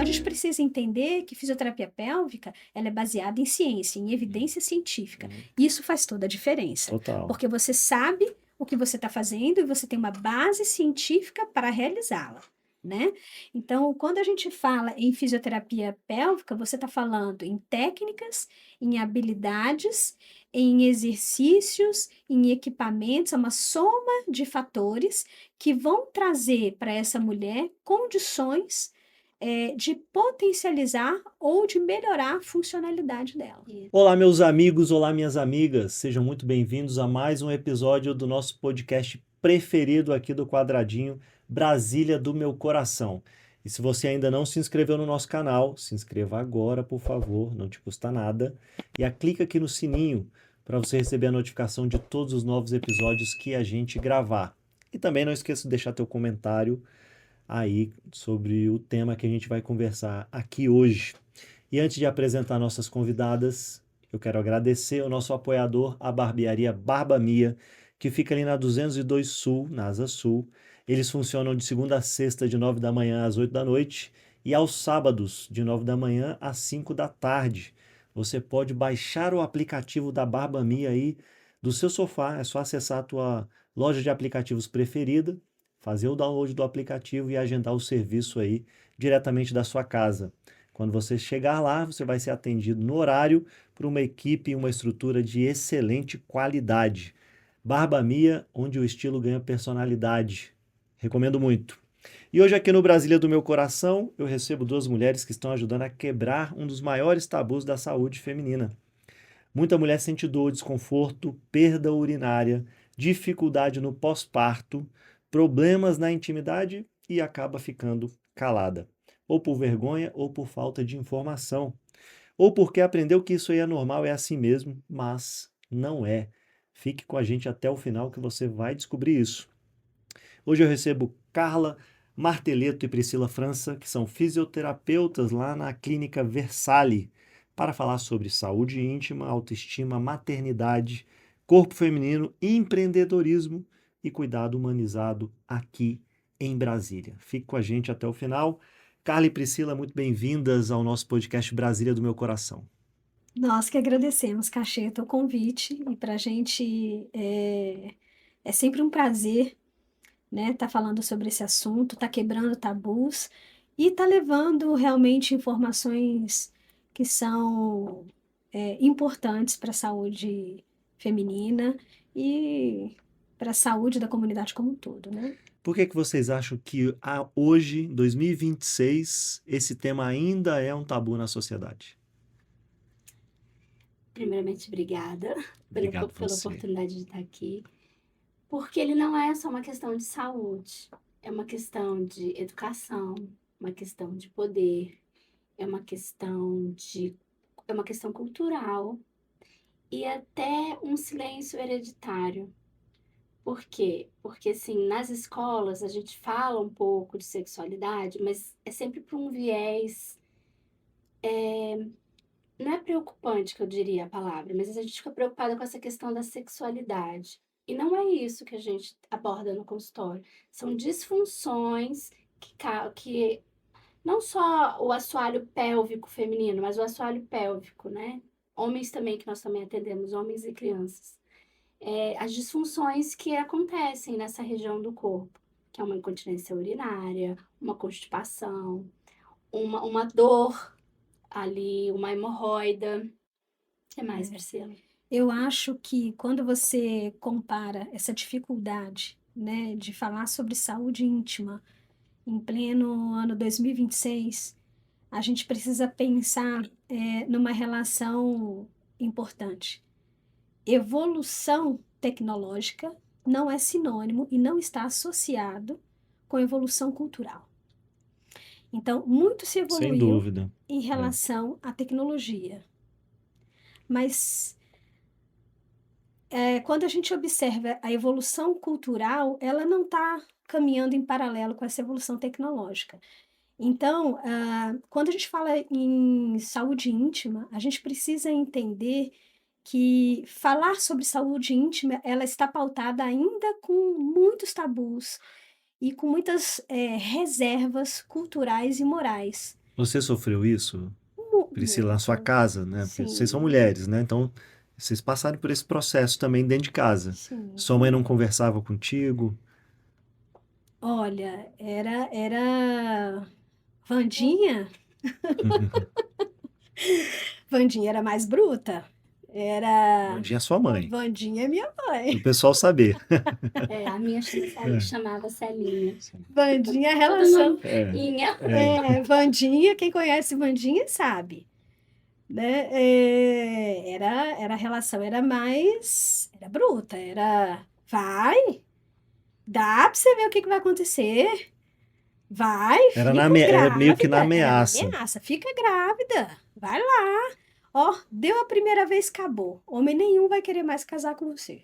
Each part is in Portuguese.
gente precisa entender que fisioterapia pélvica, ela é baseada em ciência, em evidência científica. Isso faz toda a diferença. Total. Porque você sabe o que você está fazendo e você tem uma base científica para realizá-la, né? Então, quando a gente fala em fisioterapia pélvica, você está falando em técnicas, em habilidades, em exercícios, em equipamentos, é uma soma de fatores que vão trazer para essa mulher condições de potencializar ou de melhorar a funcionalidade dela. Olá, meus amigos, olá, minhas amigas, sejam muito bem-vindos a mais um episódio do nosso podcast preferido aqui do Quadradinho, Brasília do Meu Coração. E se você ainda não se inscreveu no nosso canal, se inscreva agora, por favor, não te custa nada. E clica aqui no sininho para você receber a notificação de todos os novos episódios que a gente gravar. E também não esqueça de deixar teu comentário aí sobre o tema que a gente vai conversar aqui hoje. E antes de apresentar nossas convidadas, eu quero agradecer ao nosso apoiador, a barbearia Barba Mia, que fica ali na 202 Sul, na Asa Sul. Eles funcionam de segunda a sexta, de 9 da manhã às 8 da noite, e aos sábados, de 9 da manhã às 5 da tarde. Você pode baixar o aplicativo da Barba Mia aí do seu sofá, é só acessar a tua loja de aplicativos preferida, fazer o download do aplicativo e agendar o serviço aí diretamente da sua casa. Quando você chegar lá, você vai ser atendido no horário por uma equipe e uma estrutura de excelente qualidade. Barba Mia, onde o estilo ganha personalidade. Recomendo muito. E hoje aqui no Brasília do Meu Coração, eu recebo duas mulheres que estão ajudando a quebrar um dos maiores tabus da saúde feminina. Muita mulher sente dor, desconforto, perda urinária, dificuldade no pós-parto, problemas na intimidade e acaba ficando calada. Ou por vergonha ou por falta de informação. Ou porque aprendeu que isso aí é normal, é assim mesmo, mas não é. Fique com a gente até o final que você vai descobrir isso. Hoje eu recebo Carla Marteleto e Priscila França, que são fisioterapeutas lá na Clínica Versale, para falar sobre saúde íntima, autoestima, maternidade, corpo feminino, empreendedorismo e cuidado humanizado aqui em Brasília. Fique com a gente até o final. Carla e Priscila, muito bem-vindas ao nosso podcast Brasília do Meu Coração. Nós que agradecemos, Cacheta, o convite, e para a gente é sempre um prazer, né, tá falando sobre esse assunto, tá quebrando tabus e tá levando realmente informações que são importantes para a saúde feminina e para a saúde da comunidade como um todo, né? Por que vocês acham que hoje, em 2026, esse tema ainda é um tabu na sociedade? Primeiramente, obrigada Obrigado pela você. oportunidade de estar aqui, porque ele não é só uma questão de saúde, é uma questão de educação, uma questão de poder, é uma é uma questão cultural e até um silêncio hereditário. Por quê? Porque, assim, nas escolas a gente fala um pouco de sexualidade, mas é sempre por um viés. Não é preocupante que eu diria a palavra, mas a gente fica preocupada com essa questão da sexualidade. E não é isso que a gente aborda no consultório. São disfunções que não só o assoalho pélvico feminino, mas o assoalho pélvico, né? Homens também, que nós também atendemos, homens e crianças. As disfunções que acontecem nessa região do corpo, que é uma incontinência urinária, uma constipação, uma dor ali, uma hemorroida. O que mais, Priscila? Eu acho que quando você compara essa dificuldade, né, de falar sobre saúde íntima em pleno ano 2026, a gente precisa pensar numa relação importante. Evolução tecnológica não é sinônimo e não está associado com evolução cultural. Então, muito se Sem evoluiu dúvida. em relação à tecnologia. Mas quando a gente observa a evolução cultural, ela não está caminhando em paralelo com essa evolução tecnológica. Então, quando a gente fala em saúde íntima, a gente precisa entender que falar sobre saúde íntima, ela está pautada ainda com muitos tabus e com muitas reservas culturais e morais. Você sofreu isso, Priscila, na sua Muito, casa, né? Porque vocês são sim, mulheres, né? Então, vocês passaram por esse processo também dentro de casa. sim. Sua mãe não conversava contigo? Olha, era Wandinha. Wandinha era mais bruta. Era Mandinha é sua mãe, Wandinha é minha pro mãe. pessoal saber. A minha chamava Celinha. Wandinha, a Todo relação. É, nominha. Wandinha, quem conhece Wandinha sabe, né? Era a relação, era bruta, vai, dá pra você ver o que que vai acontecer. Vai, fica era meio que na grávida. Era na ameaça. ameaça, fica grávida. Vai lá. Ó, deu a primeira vez, acabou. Homem nenhum vai querer mais casar com você.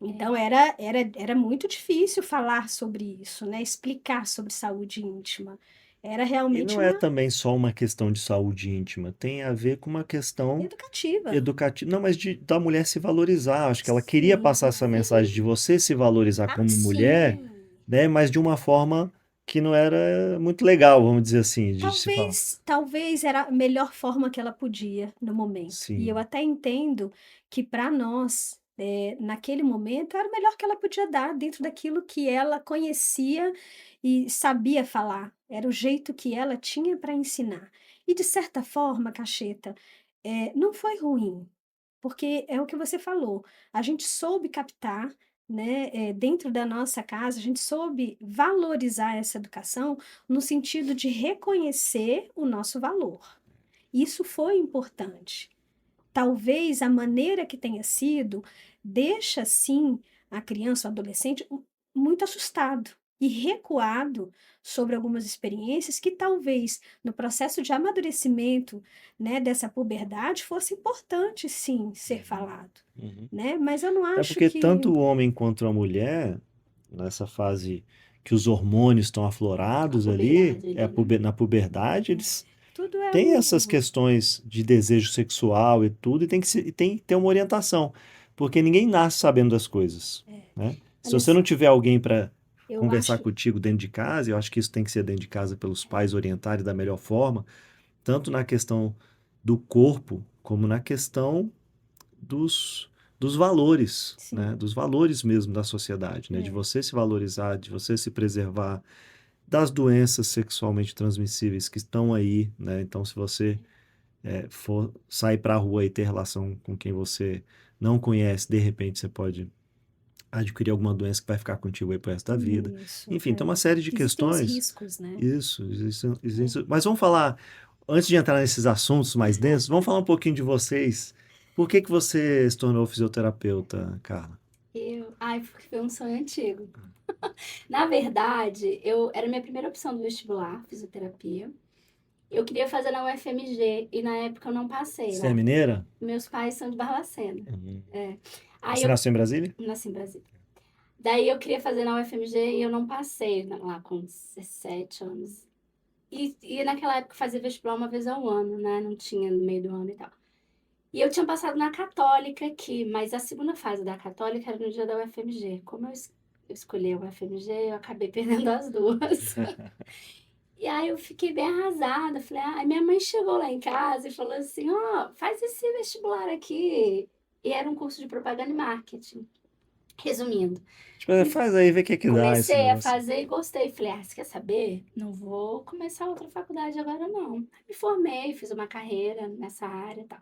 Então era muito difícil falar sobre isso, né? Explicar sobre saúde íntima. Era E realmente não é uma também só uma questão de saúde íntima, tem a ver com uma questão educativa. educativa, não, mas da mulher se valorizar. Acho que ela queria Sim, passar essa mensagem de você se valorizar como mulher, sim. né? Mas de uma forma que não era muito legal, vamos dizer assim, de se falar. Talvez era a melhor forma que ela podia no momento. E eu Sim. até entendo que para nós, naquele momento, era o melhor que ela podia dar dentro daquilo que ela conhecia e sabia falar. Era o jeito que ela tinha para ensinar. E de certa forma, Cacheta, não foi ruim, porque é o que você falou. A gente soube captar, né, dentro da nossa casa, a gente soube valorizar essa educação no sentido de reconhecer o nosso valor. Isso foi importante. Talvez a maneira que tenha sido deixa sim a criança, o adolescente muito assustado e recuado sobre algumas experiências que talvez no processo de amadurecimento, né, dessa puberdade fosse importante sim ser falado, Uhum. né? Mas eu não É acho porque que tanto o homem quanto a mulher, nessa fase que os hormônios estão A aflorados ali, puberdade ali, né? na puberdade, eles tudo é têm essas um questões de desejo sexual e tudo, e tem que ter uma orientação, porque ninguém nasce sabendo das coisas, né? Se olha você não só, tiver alguém para eu conversar acho contigo dentro de casa, eu acho que isso tem que ser dentro de casa pelos pais orientarem da melhor forma, tanto na questão do corpo, como na questão dos, dos valores, né? sim, Dos valores mesmo da sociedade, né? De é, você se valorizar, de você se preservar das doenças sexualmente transmissíveis que estão aí, né? Então, se você for sair para a rua e ter relação com quem você não conhece, de repente você pode adquirir alguma doença que vai ficar contigo aí pro resto da vida. isso, Enfim, tem uma série de existem os questões. riscos, né? Isso, mas vamos falar, antes de entrar nesses assuntos mais densos, vamos falar um pouquinho de vocês. Por que que você se tornou fisioterapeuta, Carla? Porque foi um sonho antigo. Na verdade, eu era a minha primeira opção do vestibular, fisioterapia. Eu queria fazer na UFMG e na época eu não passei Você é lá. mineira? Meus pais são de Barbacena. Uhum. Aí Você eu nasceu em Brasília? nasci em Brasília. Daí eu queria fazer na UFMG e eu não passei lá com 17 anos. E naquela época eu fazia vestibular uma vez ao ano, né? Não tinha no meio do ano e tal. E eu tinha passado na Católica aqui, mas a segunda fase da Católica era no dia da UFMG. Como eu escolhi a UFMG, eu acabei perdendo as duas. E aí eu fiquei bem arrasada. Falei, aí minha mãe chegou lá em casa e falou assim, ó, faz esse vestibular aqui. E era um curso de propaganda e marketing. Resumindo, Tipo, me faz aí, vê o que que dá esse comecei a negócio. fazer e gostei. Falei, você quer saber? Não vou começar outra faculdade agora, não. Me formei, fiz uma carreira nessa área e tal.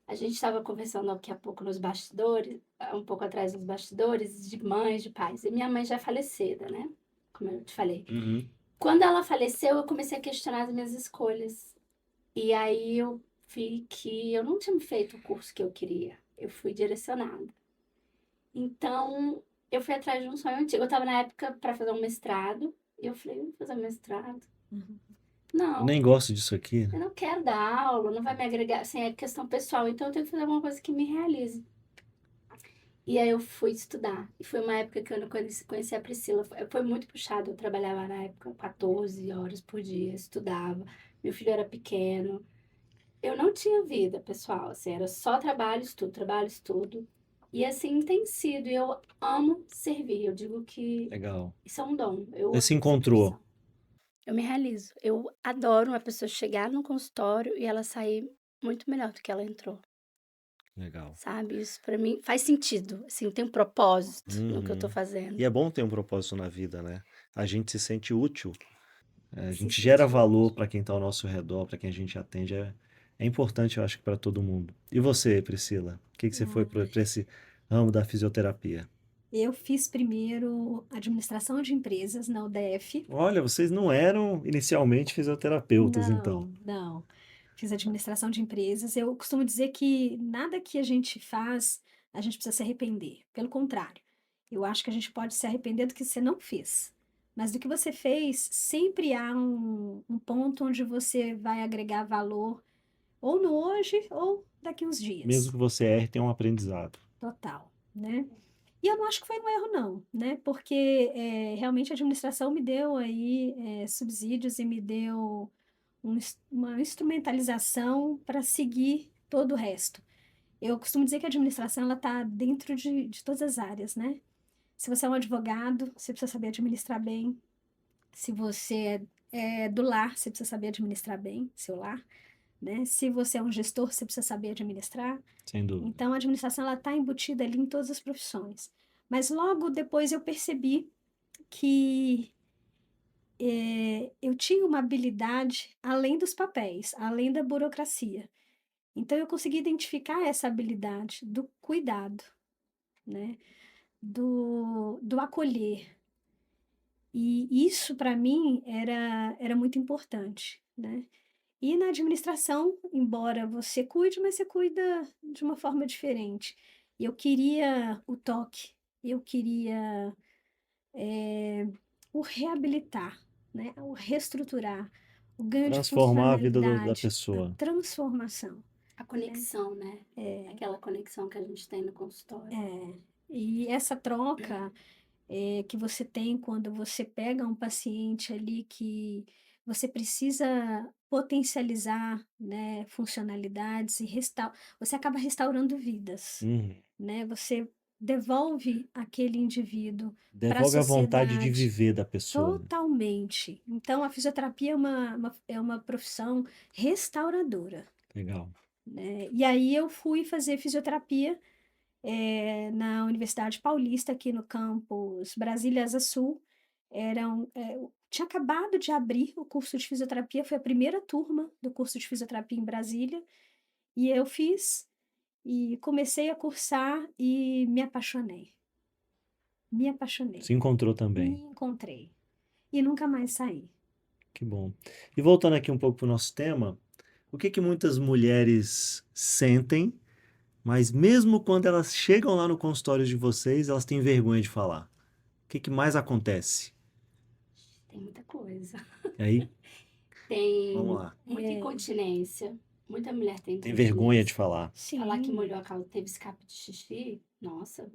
A gente estava conversando daqui a pouco nos bastidores, um pouco atrás dos bastidores, de mães, de pais. E minha mãe já é falecida, né? Como eu te falei. Uhum. Quando ela faleceu, eu comecei a questionar as minhas escolhas. E aí eu vi que eu não tinha feito o curso que eu queria. Eu fui direcionada. Então, eu fui atrás de um sonho antigo. Eu estava na época para fazer um mestrado. E eu falei, vou fazer um mestrado? Uhum. Eu Não, nem gosto disso aqui. eu não quero dar aula, não vai me agregar. Assim, é questão pessoal. Então, eu tenho que fazer alguma coisa que me realize. E aí eu fui estudar. E foi uma época que eu não conheci a Priscila. Foi muito puxado. Eu trabalhava na época 14 horas por dia, estudava. Meu filho era pequeno. Eu não tinha vida, pessoal. Assim, era só trabalho, estudo, trabalho, estudo. E assim tem sido. E eu amo servir. Eu digo que Legal. isso é um dom. Eu Você se amo essa encontrou. profissão. Eu me realizo. Eu adoro uma pessoa chegar no consultório e ela sair muito melhor do que ela entrou, Legal. sabe? Isso pra mim faz sentido, assim, tem um propósito no que eu tô Uhum. fazendo. E é bom ter um propósito na vida, né? A gente se sente útil, a Se gente gera sentir valor útil. para quem está ao nosso redor, para quem a gente atende. É importante, eu acho que para todo mundo. E você, Priscila? O que que você foi para Ah, esse ramo da fisioterapia? eu fiz primeiro administração de empresas na UDF. Olha, vocês não eram inicialmente fisioterapeutas, então. Não, não. Fiz administração de empresas. Eu costumo dizer que nada que a gente faz, a gente precisa se arrepender. Pelo contrário, eu acho que a gente pode se arrepender do que você não fez. Mas do que você fez, sempre há um ponto onde você vai agregar valor, ou no hoje, ou daqui uns Mesmo dias. que você erre, tem um aprendizado. Total, né? E eu não acho que foi um erro, não, né? Porque realmente a administração me deu aí subsídios e me deu uma instrumentalização para seguir todo o resto. Eu costumo dizer que a administração ela está dentro de todas as áreas, né? Se você é um advogado, você precisa saber administrar bem. Se você é do lar, você precisa saber administrar bem seu lar, né? Se você é um gestor, você precisa saber administrar. Sem dúvida. Então, a administração ela está embutida ali em todas as profissões. Mas logo depois eu percebi que eu tinha uma habilidade além dos papéis, além da burocracia. Então, eu consegui identificar essa habilidade do cuidado, né? Do acolher. E isso, para mim, era muito importante, né? E na administração, embora você cuide, mas você cuida de uma forma diferente. E eu queria o toque, eu queria o reabilitar, né? O reestruturar, o ganho de Transformar a vida da funcionalidade, a pessoa. transformação, A né? conexão, né? Aquela conexão que a gente tem no consultório. E essa troca que você tem quando você pega um paciente ali que você precisa potencializar, né, funcionalidades e você acaba restaurando vidas, Uhum. né? Você devolve aquele indivíduo para a Devolve a vontade de sociedade viver da pessoa, né? totalmente. Então, a fisioterapia é uma profissão restauradora, Legal. né? E aí eu fui fazer fisioterapia na Universidade Paulista, aqui no campus Brasília Asa Sul. Tinha acabado de abrir o curso de fisioterapia, foi a primeira turma do curso de fisioterapia em Brasília, e eu fiz, e comecei a cursar e me apaixonei. Me Se apaixonei, encontrou também. me encontrei, e nunca mais saí. Que bom. E voltando aqui um pouco para o nosso tema, o que que muitas mulheres sentem, mas mesmo quando elas chegam lá no consultório de vocês, elas têm vergonha de falar? O que que mais acontece? Tem muita coisa. E aí, vamos Tem lá. muita incontinência. Muita mulher tem Tem vergonha de incontinência. falar. Falar que Sim, molhou a calça, teve escape de xixi, nossa,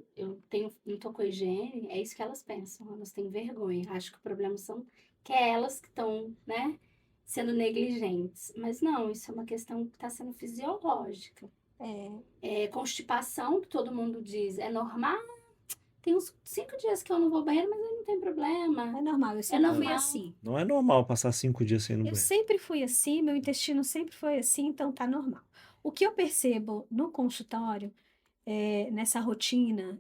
não tô com higiene, é isso que elas pensam, elas têm vergonha. Acho que o problema são que é elas que estão, né, sendo negligentes. Mas não, isso é uma questão que está sendo fisiológica. Constipação, que todo mundo diz, é normal. Tem uns 5 dias que eu não vou ao banheiro, mas aí não tem problema. é normal, eu É sempre fui normal. assim. Não é normal passar 5 dias sem ir no Eu banheiro. sempre fui assim, meu intestino sempre foi assim, então tá normal. O que eu percebo no consultório, nessa rotina,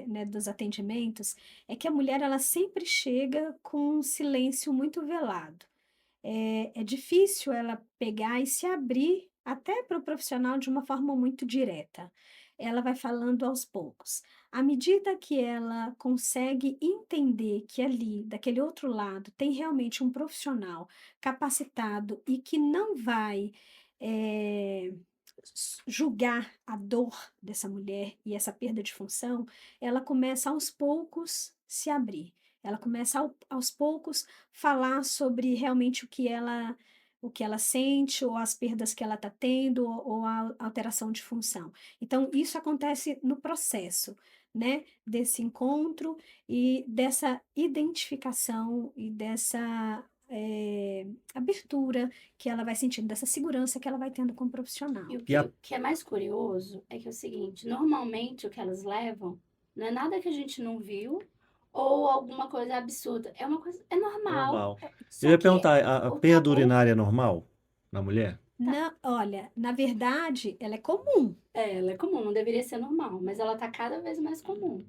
né, dos atendimentos, é que a mulher ela sempre chega com um silêncio muito velado. É difícil ela pegar e se abrir até para o profissional de uma forma muito direta. Ela vai falando aos poucos. À medida que ela consegue entender que ali, daquele outro lado, tem realmente um profissional capacitado e que não vai eh, julgar a dor dessa mulher e essa perda de função, ela começa aos poucos se abrir. Ela começa aos poucos falar sobre realmente o que ela sente ou as perdas que ela está tendo ou a alteração de função. Então, isso acontece no processo, né, desse encontro e dessa identificação e dessa abertura que ela vai sentindo, dessa segurança que ela vai tendo com o profissional. E E a- o que é mais curioso é que é o seguinte, normalmente o que elas levam não é nada que a gente não viu ou alguma coisa absurda. É uma coisa, é normal. Normal. Eu Só ia que perguntar, a o perda tabu urinária é normal na mulher? tá. Olha, na verdade, ela é comum. Ela é comum, não deveria ser normal, mas ela tá cada vez mais comum.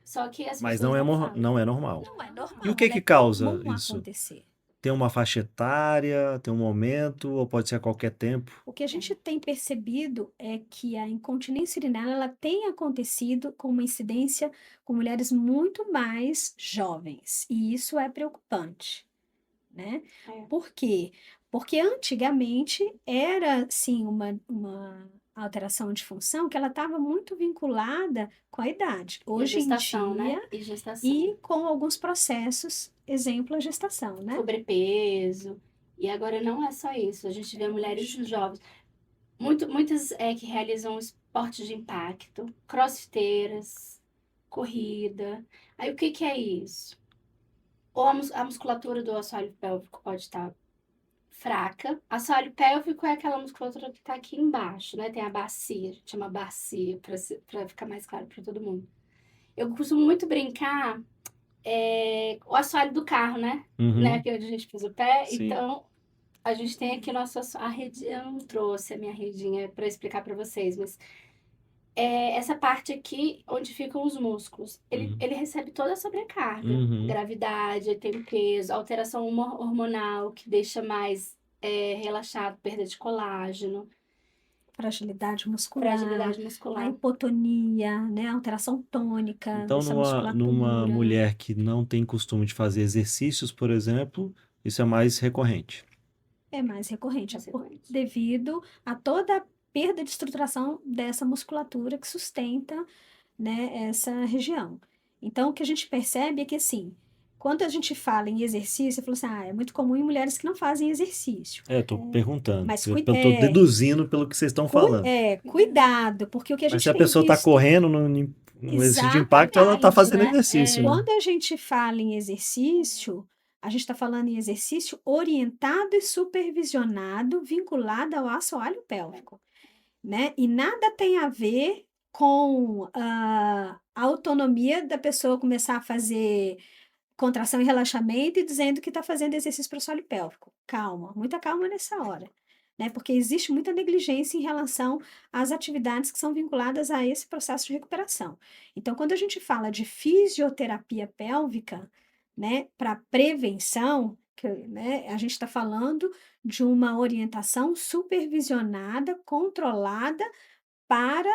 Só que as Mas pessoas não falam. não é normal. Não é Não é normal, E o normal. ela é que causa comum isso? acontecer. Tem uma faixa etária, tem um momento, ou pode ser a qualquer tempo? O que a gente tem percebido é que a incontinência urinária ela tem acontecido com uma incidência com mulheres muito mais jovens, e isso é preocupante, né? É. Por quê? Porque antigamente era, sim, uma alteração de função que ela estava muito vinculada com a idade. E a Hoje em gestação, né? dia, E gestação. e com alguns processos, exemplo, a gestação, né? Sobrepeso. E agora não é só isso. A gente vê mulheres jovens, muitas que realizam esportes de impacto, crossfiteiras, corrida. Aí o que que é isso? Ou a musculatura do assoalho pélvico pode estar fraca. Assoalho pélvico é aquela musculatura que está aqui embaixo, né? Tem a bacia, a gente chama bacia, para ficar mais claro para todo mundo. Eu costumo muito brincar o assoalho do carro, né? Uhum, Aqui onde a gente pisa o pé. sim. Então, a gente tem aqui a rede. Eu não trouxe a minha redinha para explicar para vocês, mas essa parte aqui onde ficam os músculos, Uhum. ele recebe toda a sobrecarga. Uhum. Gravidade, tem peso, alteração hormonal que deixa mais relaxado, perda de colágeno, Fragilidade muscular, fragilidade a muscular. hipotonia, né? Alteração tônica Então, dessa numa musculatura. mulher que não tem costume de fazer exercícios, por exemplo, isso é mais recorrente. É mais recorrente, Mais recorrente. devido a toda a perda de estruturação dessa musculatura que sustenta, né, essa região. Então, o que a gente percebe é que, assim, quando a gente fala em exercício, eu falo assim, é muito comum em mulheres que não fazem exercício. Eu tô perguntando. Mas Eu tô deduzindo pelo que vocês estão falando. cuidado, porque o que a Mas gente se a tem pessoa tá visto... correndo no exercício de impacto, ela tá Exatamente, fazendo né? exercício, né? Quando a gente fala em exercício, a gente está falando em exercício orientado e supervisionado, vinculado ao assoalho pélvico, né? E nada tem a ver com a autonomia da pessoa começar a fazer contração e relaxamento e dizendo que está fazendo exercício para o assoalho pélvico. Calma, muita calma nessa hora, né? Porque existe muita negligência em relação às atividades que são vinculadas a esse processo de recuperação. Então, quando a gente fala de fisioterapia pélvica, né, para prevenção, né, a gente está falando de uma orientação supervisionada, controlada para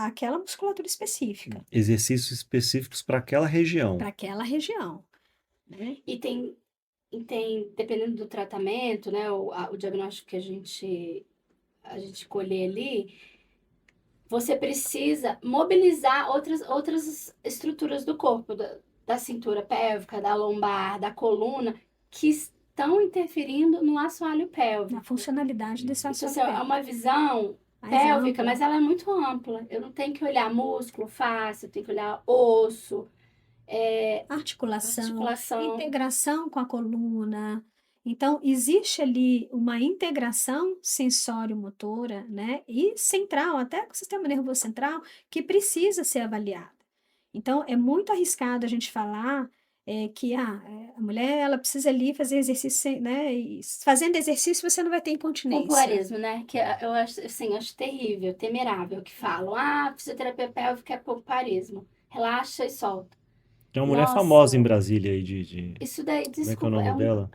aquela musculatura específica, Exercícios específicos para aquela região. para aquela região, né? E tem, dependendo do tratamento, né, o diagnóstico que a gente colher ali, você precisa mobilizar outras estruturas do corpo, da cintura pélvica, da lombar, da coluna, que estão interferindo no assoalho pélvico. Na funcionalidade desse Isso assoalho assim, é uma pélvico. visão Mais pélvica, ampla. mas ela é muito ampla. Eu não tenho que olhar músculo, face, eu tenho que olhar osso, Articulação, articulação. integração com a coluna. Então, existe ali uma integração sensório-motora, né? E central, até com o sistema nervoso central, que precisa ser avaliada. Então, é muito arriscado a gente falar que a mulher ela precisa ali fazer exercício, né? E fazendo exercício você não vai ter incontinência. Pompoarismo, né? Que eu acho, assim, acho terrível, temerável, que falam, fisioterapia pélvica é pompoarismo. Relaxa e solta. Tem uma mulher Nossa, famosa em Brasília aí de... isso daí, Como é que é o desculpa, nome dela?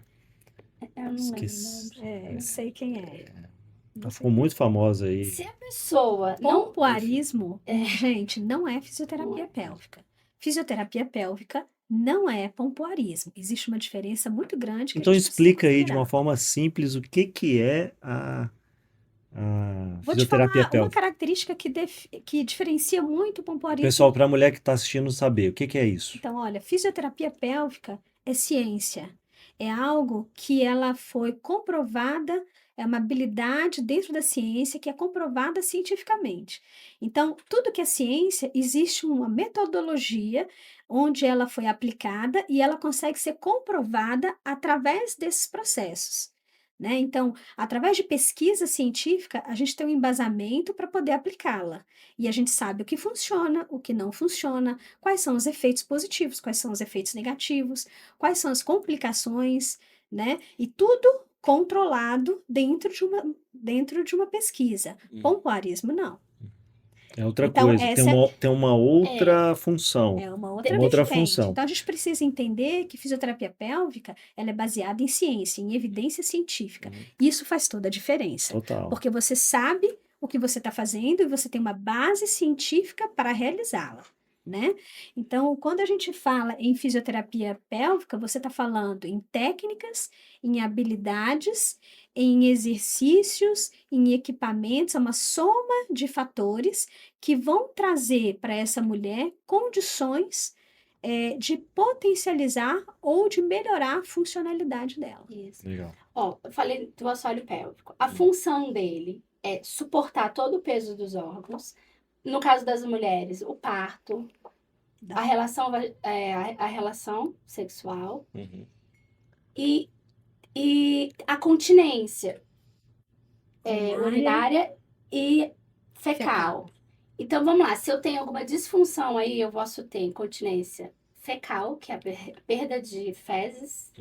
eu não lembro o Esqueci. nome. Eu sei quem é. Ela Não sei ficou muito famosa aí. Se a pessoa não... Pompoarismo, gente, não é fisioterapia pélvica. Fisioterapia pélvica não é pompoarismo. Existe uma diferença muito grande que a Então gente precisa explica aí de considerar. uma forma simples o que é a Vou te fisioterapia falar uma pélvica. característica que diferencia muito o pompoarismo. Pessoal, para a mulher que está assistindo saber, o que é isso? Então, olha, fisioterapia pélvica é ciência. É algo que ela foi comprovada, é uma habilidade dentro da ciência que é comprovada cientificamente. Então, tudo que é ciência, existe uma metodologia onde ela foi aplicada e ela consegue ser comprovada através desses processos. né? Então, através de pesquisa científica, a gente tem um embasamento para poder aplicá-la. E a gente sabe o que funciona, o que não funciona, quais são os efeitos positivos, quais são os efeitos negativos, quais são as complicações, né? E tudo controlado dentro de uma pesquisa. Pompoarismo, não. É outra Então, coisa, essa tem uma É, outra função, é uma uma outra outra vertente. função. Então, a gente precisa entender que fisioterapia pélvica, ela é baseada em ciência, em evidência científica. Isso faz toda a diferença, Total. porque você sabe o que você está fazendo e você tem uma base científica para realizá-la, né? Então, quando a gente fala em fisioterapia pélvica, você está falando em técnicas, em habilidades, em exercícios, em equipamentos, é uma soma de fatores que vão trazer para essa mulher condições de potencializar ou de melhorar a funcionalidade dela. isso. Legal. Ó, eu falei do assoalho pélvico. A função dele é suportar todo o peso dos órgãos. No caso das mulheres, o parto, a relação, a relação sexual e, e a continência urinária e fecal. Então, vamos lá. Se eu tenho alguma disfunção aí, eu posso ter incontinência fecal, que é a perda de fezes,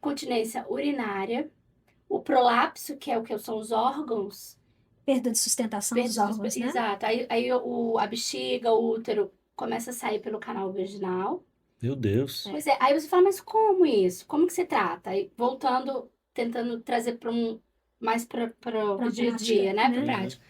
continência urinária, o prolapso, que é o que são os órgãos. Perda de sustentação dos órgãos, né? Exato. Aí a bexiga, o útero começa a sair pelo canal vaginal. Meu Deus. Pois é. Aí você fala, mas como isso? Como que se trata? Aí, voltando, tentando trazer para mais para o dia a dia, né? Para prática.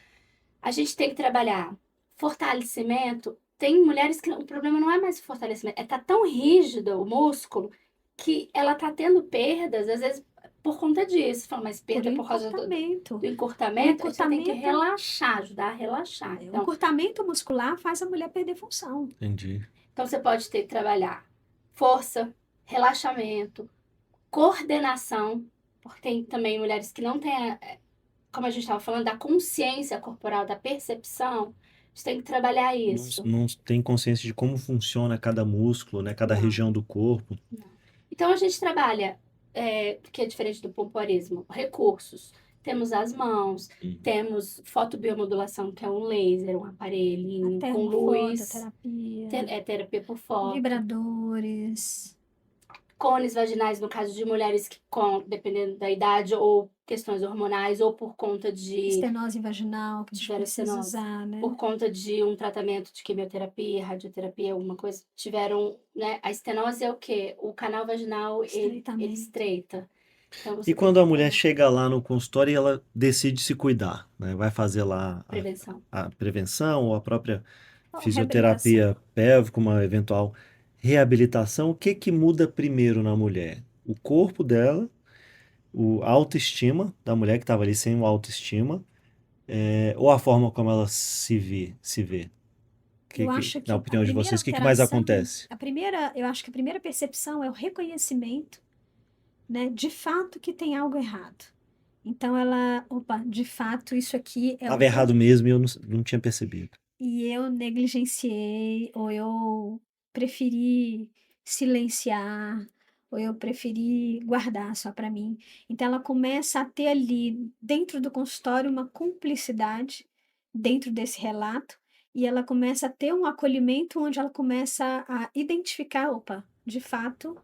A gente tem que trabalhar fortalecimento. Tem mulheres que o problema não é mais o fortalecimento, tá tão rígido o músculo que ela tá tendo perdas, às vezes por conta disso. Fala, mas perda por causa do encurtamento, você tem que relaxar, ajudar a relaxar. O Então, encurtamento muscular faz a mulher perder função. Entendi. então você pode ter que trabalhar força, relaxamento, coordenação, porque tem também mulheres que não têm, como a gente estava falando, da consciência corporal, da percepção. A gente tem que trabalhar isso. Não tem consciência de como funciona cada músculo, né? Cada região do corpo. Então a gente trabalha, que é diferente do pompoarismo, recursos. Temos as mãos, temos fotobiomodulação, que é um laser, um aparelhinho com luz. Terapia. Terapia por foto. Vibradores. Cones vaginais, no caso de mulheres que, dependendo da idade, ou questões hormonais, ou por conta de Estenose vaginal, que a gente precisa usar, né? por conta de um tratamento de quimioterapia, radioterapia, alguma coisa, tiveram, né? A estenose é o quê? O canal vaginal, ele estreita. Então, E quando a mulher chega lá no consultório e ela decide se cuidar, né? Vai fazer lá a prevenção ou a própria fisioterapia pélvica, uma eventual reabilitação, o que muda primeiro na mulher? O corpo dela, a autoestima da mulher que estava ali sem autoestima, ou a forma como ela se vê? Eu acho que na opinião de vocês, o que mais acontece? Eu acho que a primeira percepção é o reconhecimento, né, de fato que tem algo errado. Então de fato isso aqui é Estava errado mesmo e eu não tinha percebido. E eu negligenciei, ou eu preferi silenciar, ou eu preferi guardar só para mim. Então ela começa a ter ali dentro do consultório uma cumplicidade dentro desse relato, e ela começa a ter um acolhimento onde ela começa a identificar, de fato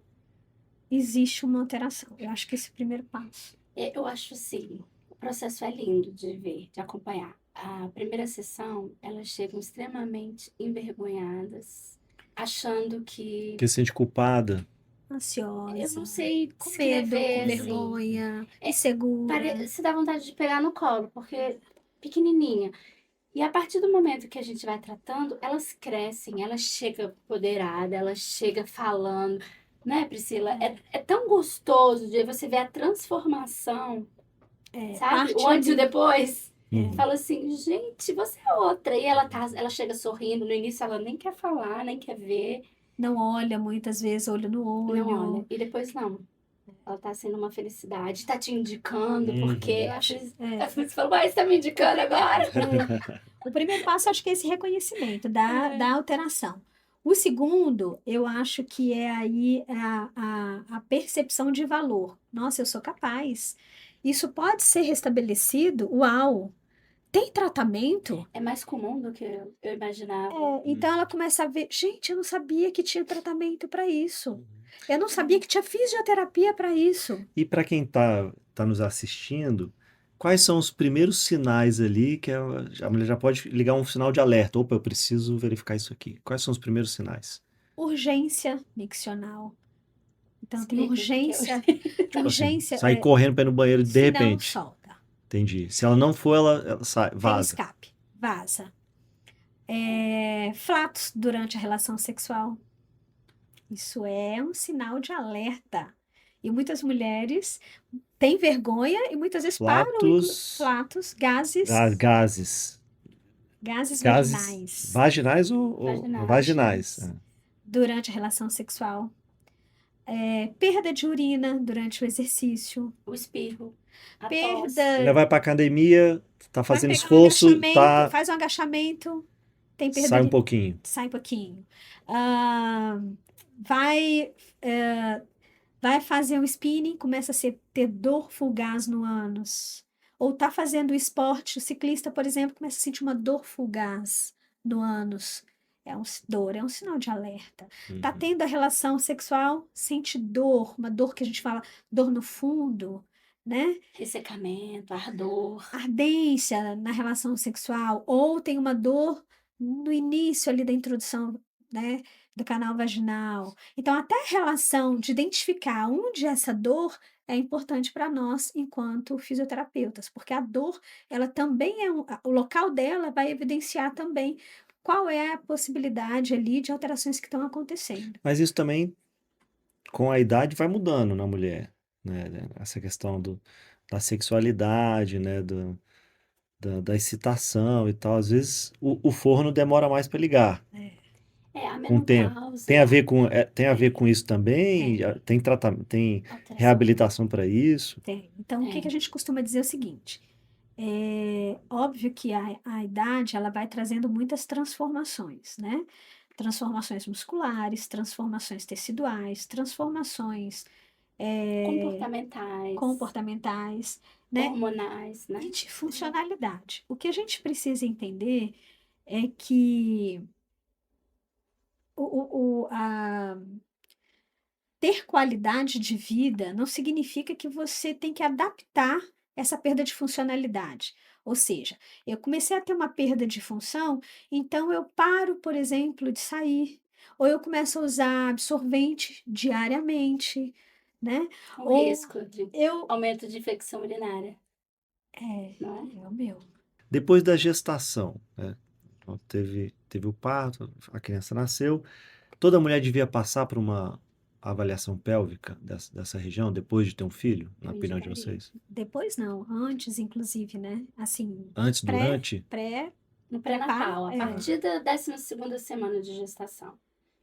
existe uma alteração. Eu acho que esse é o primeiro passo. Eu acho sim. O processo é lindo de ver, de acompanhar. A primeira sessão, elas chegam extremamente envergonhadas, achando que se sente culpada. Ansiosa. Eu não sei com descrever, medo, com assim. vergonha, insegura. Você dá vontade de pegar no colo, porque pequenininha. E a partir do momento que a gente vai tratando, elas crescem, elas chegam empoderadas, elas chegam falando, né, Priscila? É tão gostoso de você ver a transformação, sabe? O antes e o depois. Fala assim, gente, você é outra. E ela chega sorrindo, no início ela nem quer falar, nem quer ver. Não olha muitas vezes, olho no olho. Não olha. E depois não. Ela tá sendo uma felicidade, tá te indicando, porque você falou, mas você tá me indicando agora. O primeiro passo, acho que é esse reconhecimento da alteração. O segundo, eu acho que é aí a percepção de valor. Nossa, eu sou capaz. Isso pode ser restabelecido? Uau! Tem tratamento? É mais comum do que eu imaginava. Então ela começa a ver, gente, eu não sabia que tinha tratamento para isso. Eu não sabia que tinha fisioterapia para isso. E para quem tá nos assistindo, quais são os primeiros sinais ali que a mulher já pode ligar um sinal de alerta? Opa, eu preciso verificar isso aqui. Quais são os primeiros sinais? Urgência miccional. Então tem Explica o que é urgência. Tipo assim, Urgência sair correndo para ir no banheiro de se não repente. solta. Entendi. Se ela não for, ela sai, Tem vaza. escape, vaza. Flatos durante a relação sexual. Isso é um sinal de alerta. E muitas mulheres têm vergonha e muitas vezes param. Flatos, gases, Gases. gases Gases vaginais vaginais ou Vaginais. vaginais? Ah. durante a relação sexual. Perda de urina durante o exercício. O espirro, a tosse. A Perda. mulher vai pra academia, tá fazendo Vai pegar esforço, agachamento, faz um agachamento, tem perda sai um de pouquinho. sai um pouquinho. Ah, vai fazer um spinning, começa a ter dor fugaz no ânus. Ou tá fazendo esporte, o ciclista, por exemplo, começa a sentir uma dor fugaz no ânus. É um sinal de alerta. Tá Uhum. tendo a relação sexual, sente dor, uma dor que a gente fala dor no fundo, né? Ressecamento, ardor. Ardência na relação sexual, ou tem uma dor no início ali da introdução, né, do canal vaginal. Então, até a relação de identificar onde essa dor é importante para nós enquanto fisioterapeutas, porque a dor, ela também o local dela vai evidenciar também qual é a possibilidade ali de alterações que estão acontecendo. Mas isso também, com a idade, vai mudando na mulher, né? Essa questão da sexualidade, né? Da excitação e tal. Às vezes o forno demora mais para ligar A com o tempo. menopausa. Tem a ver com isso também? Tem tratamento, tem alteração. reabilitação para isso? Tem. Então, o que a gente costuma dizer é o seguinte: é óbvio que a idade ela vai trazendo muitas transformações, né? Transformações musculares, transformações teciduais, transformações comportamentais, né? Hormonais, né? E de funcionalidade. O que a gente precisa entender é que ter qualidade de vida não significa que você tem que adaptar essa perda de funcionalidade. Ou seja, eu comecei a ter uma perda de função, então eu paro, por exemplo, de sair. Ou eu começo a usar absorvente diariamente, né? O risco de Eu... aumento de infecção urinária. Não é o meu. Depois da gestação, né? Então, teve o parto, a criança nasceu. Toda mulher devia passar por uma avaliação pélvica dessa região depois de ter um filho, na Eu opinião de indicaria. vocês? Depois não, antes, inclusive, né? Assim, Antes, durante? No pré-natal, a Prepara, partir da 12ª semana de gestação.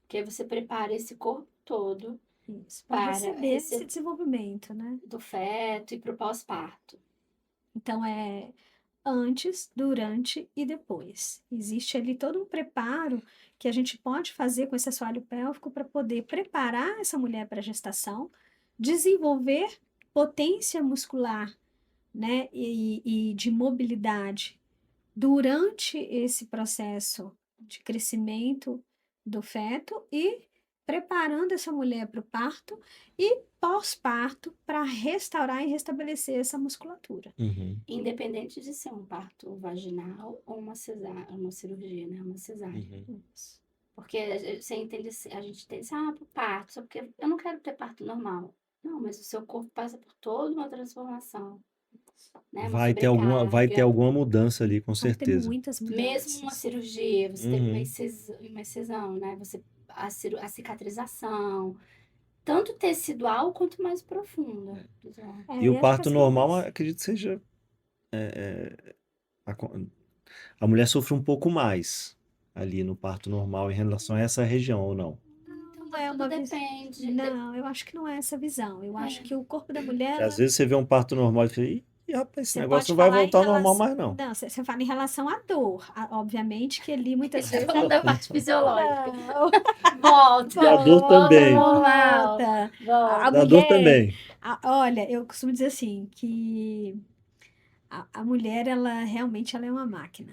Porque aí você prepara esse corpo todo isso, para para receber esse desenvolvimento, né? do feto e para o pós-parto. Então, é antes, durante e depois. Existe ali todo um preparo que a gente pode fazer com esse assoalho pélvico para poder preparar essa mulher para a gestação, desenvolver potência muscular, né, e de mobilidade durante esse processo de crescimento do feto e preparando essa mulher para o parto e pós-parto para restaurar e restabelecer essa musculatura. Uhum. Independente de ser um parto vaginal ou uma cesárea, uma cirurgia, né? Uma cesárea. Uhum. Porque você entende, a gente tem pro parto, só porque eu não quero ter parto normal. Não, mas o seu corpo passa por toda uma transformação. Né? Vai ter alguma mudança ali, com Vão ter certeza. muitas Mesmo mudanças. uma cirurgia, você teve Uhum. uma excisão, né? A cicatrização, tanto tecidual quanto mais profunda. E o acho que parto assim, normal, acredito que seja. A mulher sofre um pouco mais ali no parto normal em relação a essa região, ou não? não é uma visão. Depende. Não, eu acho que não é essa visão. Eu acho que o corpo da mulher. Porque às vezes você vê um parto normal e fala, ih, rapaz, esse Você negócio pode não vai falar em voltar ao normal relação- mais, não. Não, você fala em relação à dor. Obviamente que ali muitas Você vezes. falando da parte fisiológica. Não, Volta. Da dor também. Normal. volta. Volta. A Da dor mulher, também. Olha, eu costumo dizer assim, que a mulher, ela realmente ela é uma máquina.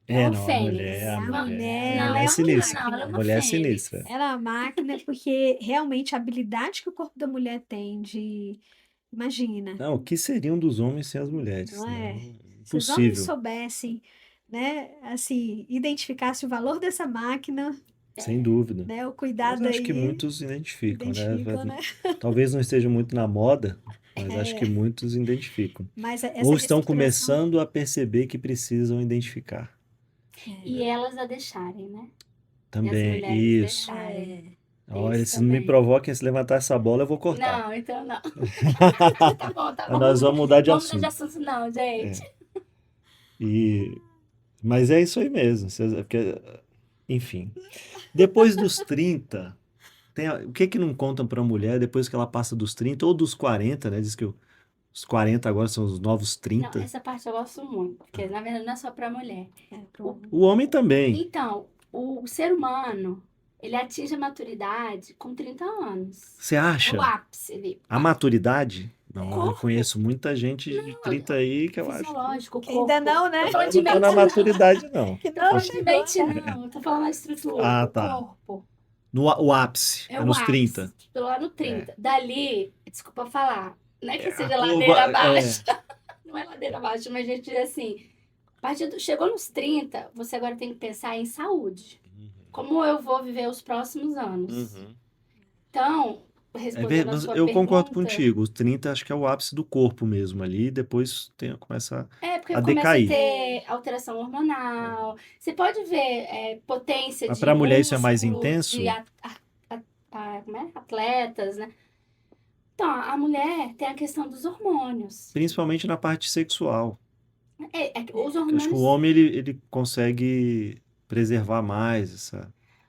É É, um não, fênix. A mulher, Não, ela mulher é é uma sinistra. não, ela é máquina. uma Mulher é fênix. sinistra. Ela é uma máquina porque realmente a habilidade que o corpo da mulher tem de, imagina, Não, o que seriam dos homens sem as mulheres, não né? é? Se os homens Impossível, soubessem, né, assim, identificasse o valor dessa máquina, sem dúvida. né, o Mas cuidado acho que aí, muitos identificam, né? identificam, né? Talvez não esteja muito na moda, mas acho que É, muitos identificam. mas essa Ou estão reestruturação, começando a perceber que precisam identificar. E é, elas a deixarem, né? E as Também, mulheres isso. deixarem. é, Tem Olha, isso se não me também. provoquem, se levantar essa bola, eu vou cortar. Não, então não. Tá bom, tá Mas bom. nós vamos mudar de Vamos mudar de assunto. assunto, não, gente. É. E... Mas é isso aí mesmo. Enfim. Depois dos 30, o que que não contam para a mulher depois que ela passa dos 30 ou dos 40, né? Diz que os 40 agora são os novos Não, 30. essa parte eu gosto muito, porque na verdade não é só pra mulher. pro O- homem. O homem também. então, o ser humano, ele atinge a maturidade com 30 anos. Você É o acha? ápice ali. A maturidade? O Não, eu corpo, conheço muita gente de 30 aí que eu acho que fisiológico, o Que ainda corpo. não, né? Tô falando de não tá na mente, não. maturidade, não. Que Tô não falando de chegou, mente, né? não. Tô falando da estrutura, Ah, o tá. corpo. O ápice, É é o nos ápice. 30. Tô lá no É. 30. Dali, desculpa falar, não é que A seja curva, ladeira abaixo. Não é ladeira abaixo, mas a gente diz assim, chegou nos 30, você agora tem que pensar em saúde. Como eu vou viver os próximos anos? Uhum. Então, respondendo a Mas sua eu concordo pergunta, contigo. Os 30 acho que é o ápice do corpo mesmo ali, depois começa porque a começa a decair. ter alteração hormonal. Você pode ver potência Mas de para a mulher isso é mais músculo, de intenso, como é? Atletas, né? Então, a mulher tem a questão dos hormônios. principalmente na parte sexual. Os Acho que o hormônios. homem ele consegue preservar mais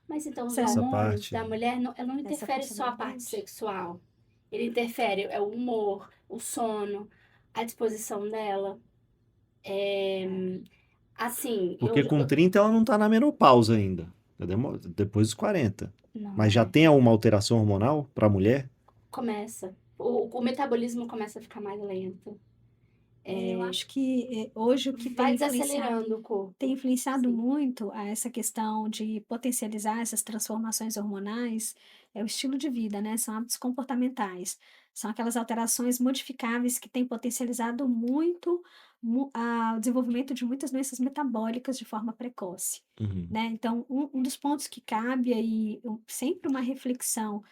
Mas então, os essa hormônios parte. da mulher não, ela não Essa interfere só a parte funcionalidade. sexual. Ele interfere o humor, o sono, a disposição dela. Assim, Porque com 30 ela não está na menopausa ainda. Depois dos 40. não Mas já é. tem alguma alteração hormonal para a mulher? Começa. O metabolismo começa a ficar mais lento. Eu acho que hoje o que Vai desacelerando o tem corpo. influenciado Sim. muito a essa questão de potencializar essas transformações hormonais é o estilo de vida, né? São hábitos comportamentais. São aquelas alterações modificáveis que têm potencializado muito o desenvolvimento de muitas doenças metabólicas de forma precoce, Uhum. né? Então, um dos pontos que cabe aí, sempre uma reflexão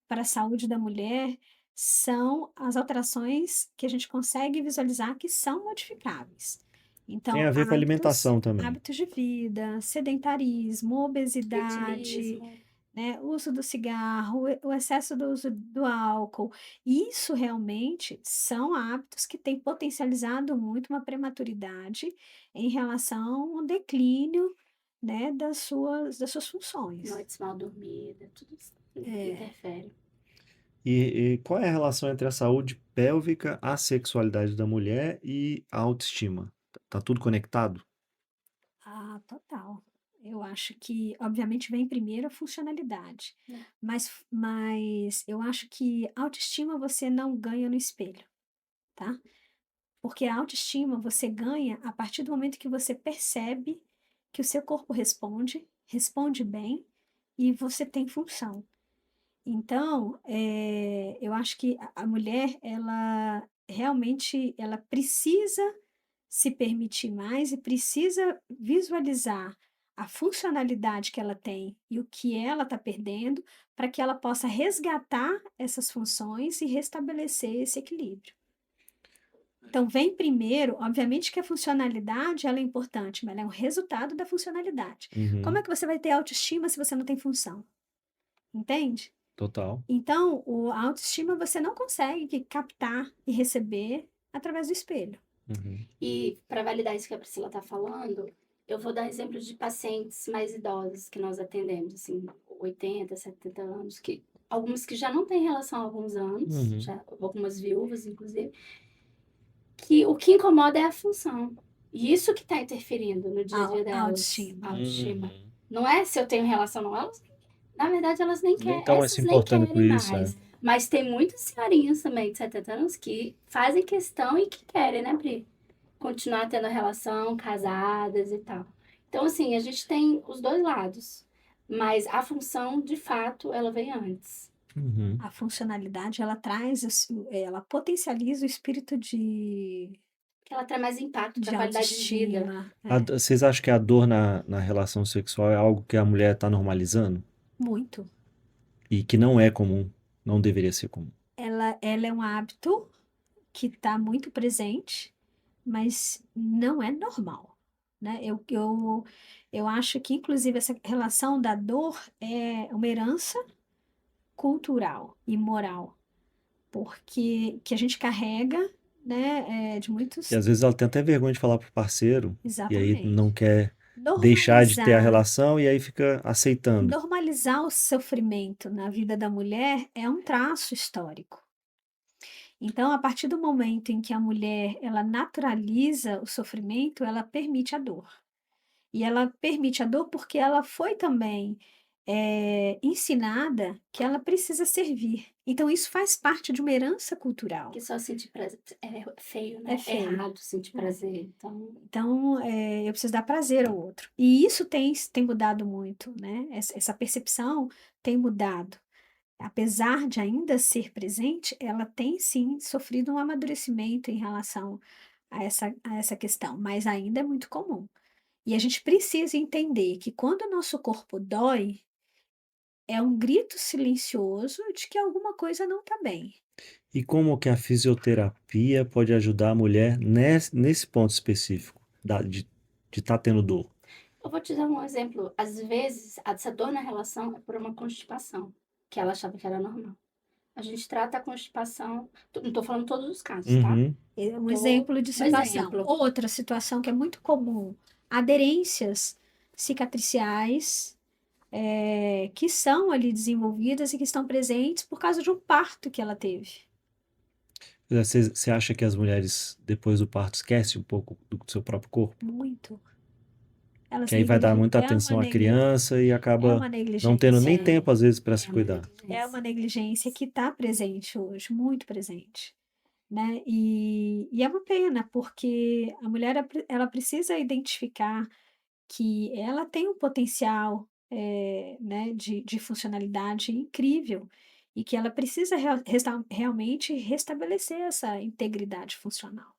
para a saúde da mulher são as alterações que a gente consegue visualizar que são modificáveis. Tem Então, a ver com a alimentação também. hábitos de vida, sedentarismo, obesidade, Etilismo. né, uso do cigarro, o excesso do uso do álcool. Isso realmente são hábitos que têm potencializado muito uma prematuridade em relação ao declínio, né, das suas funções. Noites mal dormidas, tudo isso É. interfere. E qual é a relação entre a saúde pélvica, a sexualidade da mulher e a autoestima? Tá tudo conectado? Ah, total. Eu acho que, obviamente, vem primeiro a funcionalidade, É. mas eu acho que autoestima você não ganha no espelho, tá? Porque a autoestima você ganha a partir do momento que você percebe que o seu corpo responde bem e você tem função. Então, eu acho que a mulher, ela realmente, ela precisa se permitir mais e precisa visualizar a funcionalidade que ela tem e o que ela está perdendo para que ela possa resgatar essas funções e restabelecer esse equilíbrio. Então, vem primeiro, obviamente que a funcionalidade ela é importante, mas ela é um resultado da funcionalidade. Como Uhum, é que você vai ter autoestima se você não tem função? Entende? total. Então, a autoestima você não consegue captar e receber através do espelho. Uhum. E para validar isso que a Priscila está falando, eu vou dar exemplos de pacientes mais idosos que nós atendemos, assim, 80, 70 anos, algumas que já não têm relação há alguns anos, Uhum. algumas viúvas, inclusive, que o que incomoda é a função. E isso que está interferindo no dia a dia A delas. autoestima. A autoestima. Uhum. Não é se eu tenho relação ou não, elas, na verdade, elas nem Nem querem, estão mais se essas nem importando com querem isso, mais. Mas tem muitas senhorinhas também de 70 anos que fazem questão e que querem, né, Pri? Continuar tendo a relação, casadas e tal. Então, assim, a gente tem os dois lados. Mas a função, de fato, ela vem antes. Uhum. A funcionalidade, ela traz, ela potencializa o espírito Que ela traz mais impacto de para a qualidade de vida. autoestima. Vocês acham que a dor na relação sexual é algo que a mulher está normalizando? Muito. E que não é comum, não deveria ser comum. Ela é um hábito que está muito presente, mas não é normal, né? Eu acho que, inclusive, essa relação da dor é uma herança cultural e moral, porque que a gente carrega, né, de muitos. E às vezes ela tem até vergonha de falar pro parceiro, e aí não Exatamente. quer deixar de ter a Normalizar, relação e aí fica aceitando. normalizar o sofrimento na vida da mulher é um traço histórico. Então, a partir do momento em que a mulher ela naturaliza o sofrimento, ela permite a dor. E ela permite a dor porque ela foi também ensinada que ela precisa servir. Então, isso faz parte de uma herança cultural. Que só sentir prazer é feio, É né? É feio. errado sentir prazer. Então, Então, eu preciso dar prazer ao outro. E isso tem mudado muito, né? Essa percepção tem mudado. Apesar de ainda ser presente, ela tem sim sofrido um amadurecimento em relação a essa questão, mas ainda é muito comum. E a gente precisa entender que quando o nosso corpo dói, é um grito silencioso de que alguma coisa não está bem. E como que a fisioterapia pode ajudar a mulher nesse ponto específico de estar tendo dor? eu vou te dar um exemplo. Às vezes, essa dor na relação é por uma constipação, que ela achava que era normal. A gente trata a constipação, não estou falando todos os casos, tá? Uhum. É um Tô exemplo de um situação. exemplo. Outra situação que é muito comum, aderências cicatriciais que são ali desenvolvidas e que estão presentes por causa de um parto que ela teve. Você acha que as mulheres, depois do parto, esquecem um pouco do seu próprio corpo? Muito. Elas Que aí vai dar muita atenção à criança e é acaba uma não tendo nem negligência. tempo, às vezes, para se É uma cuidar. É negligência. uma negligência que está presente hoje, muito presente, né? E é uma pena, porque a mulher ela precisa identificar que ela tem um potencial, né, de funcionalidade incrível e que ela precisa realmente restabelecer essa integridade funcional.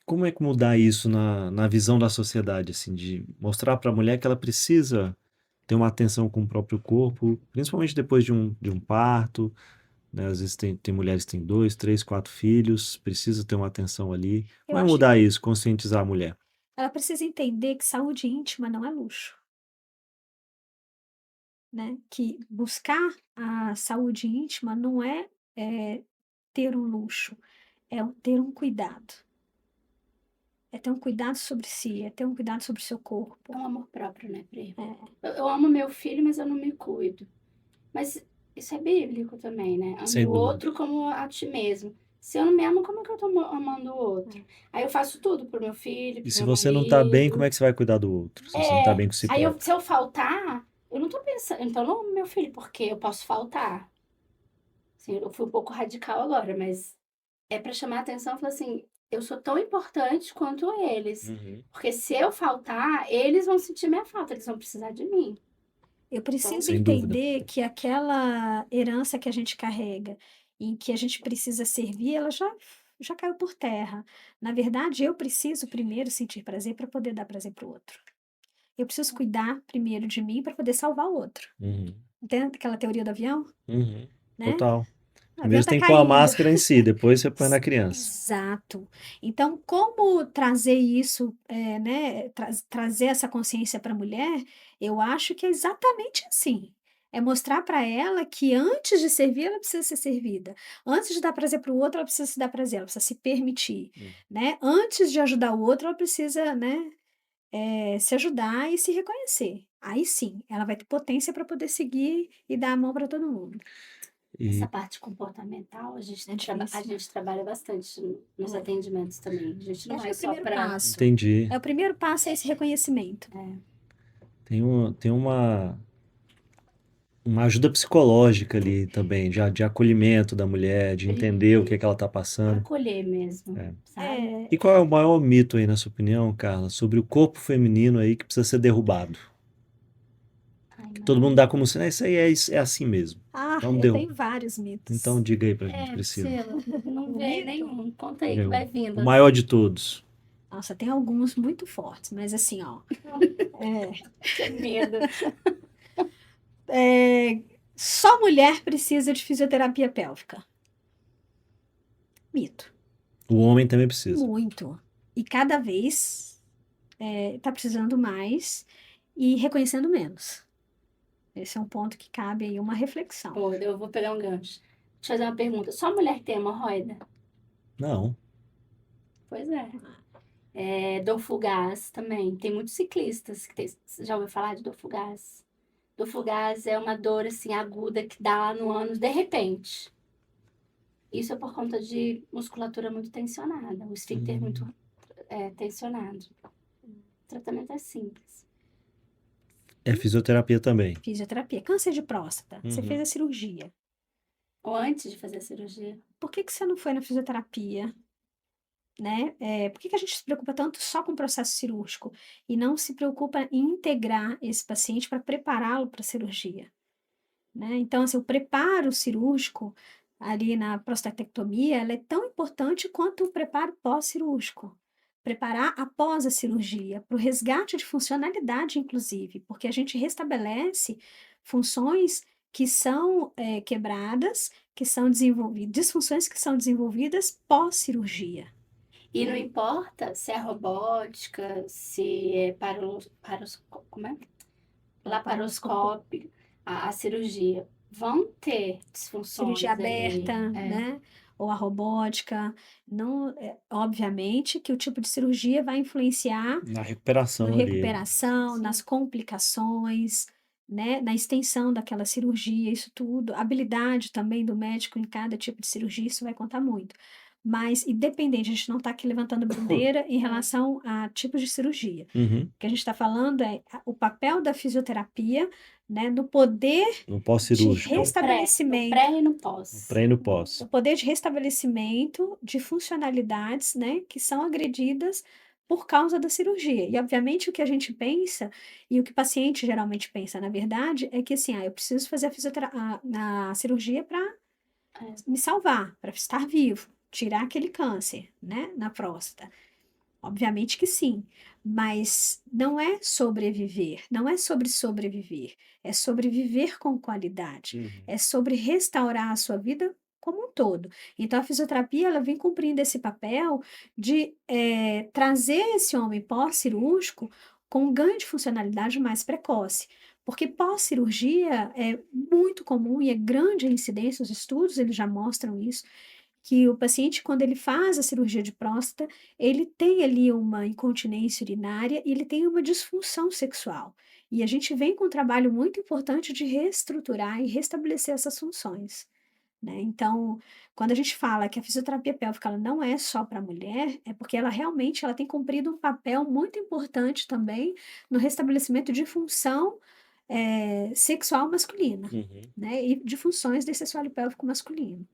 Como é que mudar isso na visão da sociedade, assim, de mostrar para a mulher que ela precisa ter uma atenção com o próprio corpo, principalmente depois de um parto, né? Às vezes tem mulheres que têm 2, 3, 4 filhos, precisa ter uma atenção ali. Eu Como é acho mudar que isso, conscientizar a mulher? ela precisa entender que saúde íntima não é luxo, né? Que buscar a saúde íntima não é ter um luxo, é ter um cuidado. É ter um cuidado sobre si, é ter um cuidado sobre o seu É corpo. um amor próprio, né, Pri? É, Eu amo meu filho, mas eu não me cuido. Mas isso é bíblico também, né? Ame Sem o dúvida. outro como a ti mesmo. Se eu não me amo, como é que eu tô amando o outro? Aí eu faço tudo pro meu filho, E pro se meu você não tá bem, como marido. é que você vai cuidar do outro? Se você não tá É, bem com si aí próprio? se eu faltar, eu não tô pensando, então não, meu filho, porque eu posso faltar. Assim, eu fui um pouco radical agora, mas é pra chamar a atenção e falar assim, eu sou tão importante quanto eles. Uhum. Porque se eu faltar, eles vão sentir minha falta, eles vão precisar de mim. eu preciso Sem dúvida. entender que aquela herança que a gente carrega, em que a gente precisa servir, ela já caiu por terra. Na verdade, eu preciso primeiro sentir prazer para poder dar prazer para o outro. Eu preciso cuidar primeiro de mim para poder salvar o outro. Uhum. Entende aquela teoria do avião, Uhum. né? Total. O avião Primeiro você está tem que pôr a caindo. máscara em si, depois você põe na criança. Exato. Então, como trazer isso, né, trazer essa consciência para a mulher, eu acho que é exatamente assim. É mostrar para ela que antes de servir, ela precisa ser servida. Antes de dar prazer para o outro, ela precisa se dar prazer, ela precisa se permitir, né? Antes de ajudar o outro, ela precisa, né, se ajudar e se reconhecer. Aí sim, ela vai ter potência para poder seguir e dar a mão para todo mundo. Essa E parte comportamental, É a difícil. gente trabalha bastante nos É. atendimentos também. A gente Eu não acho que vai é o só primeiro para. passo. entendi. O primeiro passo é esse reconhecimento. Tem uma uma ajuda psicológica ali também, de acolhimento da mulher, de entender o que é que ela está passando. Acolher mesmo, É. sabe? E qual é o maior mito aí, na sua opinião, Carla, sobre o corpo feminino aí que precisa ser derrubado? Ai, Que todo mundo dá como se, isso aí é assim mesmo. Vamos Eu derrubar. tenho vários mitos. Então diga aí pra gente, Priscila. Priscila, não O veio mito? nenhum. Conta aí que vai O vindo. maior de todos. Nossa, tem alguns muito fortes, mas assim, ó. Que medo. Só mulher precisa de fisioterapia pélvica. Mito. O homem também precisa. Muito. E cada vez tá precisando mais e reconhecendo menos. Esse é um ponto que cabe aí uma reflexão. Pô, eu vou pegar um gancho. Deixa eu fazer uma pergunta. Só mulher que tem hemorroida? Não. Pois é. Dor fugaz também. Tem muitos ciclistas que tem. Você já ouviu falar de dor fugaz? Dor fugaz é uma dor assim aguda que dá lá no ânus de repente. Isso é por conta de musculatura muito tensionada, o esfíncter muito tensionado. O tratamento é simples. É fisioterapia também. Fisioterapia. Câncer de próstata. Você Uhum. fez a cirurgia. Ou antes de fazer a cirurgia. Por que que você não foi na fisioterapia? Né? Por que que a gente se preocupa tanto só com o processo cirúrgico e não se preocupa em integrar esse paciente para prepará-lo para a cirurgia? Né? Então, assim, o preparo cirúrgico ali na prostatectomia, ela é tão importante quanto o preparo pós-cirúrgico. Preparar após a cirurgia, para o resgate de funcionalidade, inclusive, porque a gente restabelece funções que são quebradas, que são desenvolvidas, disfunções que são desenvolvidas pós-cirurgia. E não importa se é robótica, se é como é? Laparoscópio, a cirurgia. Vão ter disfunções Cirurgia ali. aberta, né? Ou a robótica. Não, obviamente que o tipo de cirurgia vai influenciar Na recuperação na ali. recuperação, Sim. nas complicações, né? Na extensão daquela cirurgia, isso tudo. A habilidade também do médico em cada tipo de cirurgia, isso vai contar muito. Mas, independente, a gente não está aqui levantando bandeira em relação a tipos de cirurgia. Uhum. O que a gente está falando é o papel da fisioterapia, né, no poder No de pós-cirúrgico. restabelecimento. No pré e no pós. Pré e no pós. O poder de restabelecimento de funcionalidades, né, que são agredidas por causa da cirurgia. E, obviamente, o que a gente pensa, e o que o paciente geralmente pensa, na verdade, é que assim, eu preciso fazer a cirurgia para me salvar, para estar vivo, tirar aquele câncer, né, na próstata. Obviamente que sim, mas não é sobreviver, não é sobre sobreviver, é sobre viver com qualidade, Uhum. é sobre restaurar a sua vida como um todo. Então, a fisioterapia, ela vem cumprindo esse papel de trazer esse homem pós-cirúrgico com um ganho de funcionalidade mais precoce. Porque pós-cirurgia é muito comum e é grande a incidência, os estudos eles já mostram isso, que o paciente, quando ele faz a cirurgia de próstata, ele tem ali uma incontinência urinária e ele tem uma disfunção sexual. E a gente vem com um trabalho muito importante de reestruturar e restabelecer essas funções, né? Então, quando a gente fala que a fisioterapia pélvica ela não é só para a mulher, é porque ela realmente ela tem cumprido um papel muito importante também no restabelecimento de função sexual masculina, Uhum. né? E de funções desse assoalho pélvico masculino.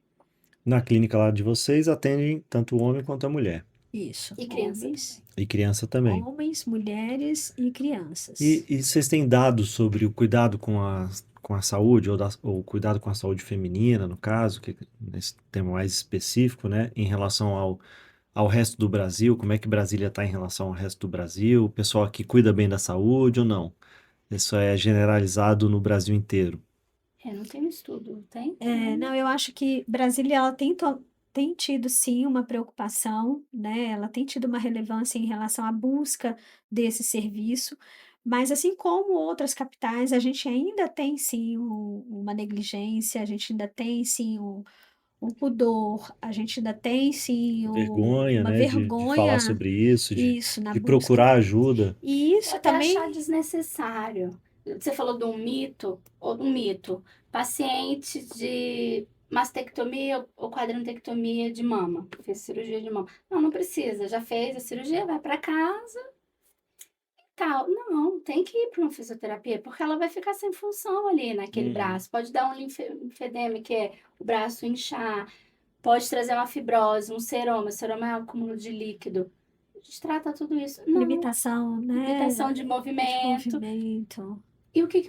Na clínica lá de vocês atendem tanto o homem quanto a mulher. Isso. E criança Homens, E criança também. homens, mulheres e crianças. E vocês têm dados sobre o cuidado com a saúde, ou cuidado com a saúde feminina, no caso, que nesse tema mais específico, né, em relação ao resto do Brasil? Como é que Brasília está em relação ao resto do Brasil? O pessoal aqui cuida bem da saúde ou não? Isso é generalizado no Brasil inteiro. Não tem estudo, tem? Não, eu acho que Brasília ela tem tido sim uma preocupação, né? Ela tem tido uma relevância em relação à busca desse serviço, mas assim como outras capitais, a gente ainda tem sim uma negligência, a gente ainda tem sim um pudor, a gente ainda tem sim Vergonha, uma né, de falar vergonha, sobre isso, isso, na de busca. procurar ajuda. E isso Até também. achar desnecessário. Você falou de um mito, paciente de mastectomia ou quadrantectomia de mama, fez cirurgia de mama. Não precisa, já fez a cirurgia, vai para casa, tal. Não, tem que ir para uma fisioterapia, porque ela vai ficar sem função ali naquele braço. Pode dar um linfedema, que é o braço inchar, pode trazer uma fibrose, um seroma. Seroma é um acúmulo de líquido. A gente trata tudo isso. Não, Limitação, né? limitação de De movimento. movimento. E o que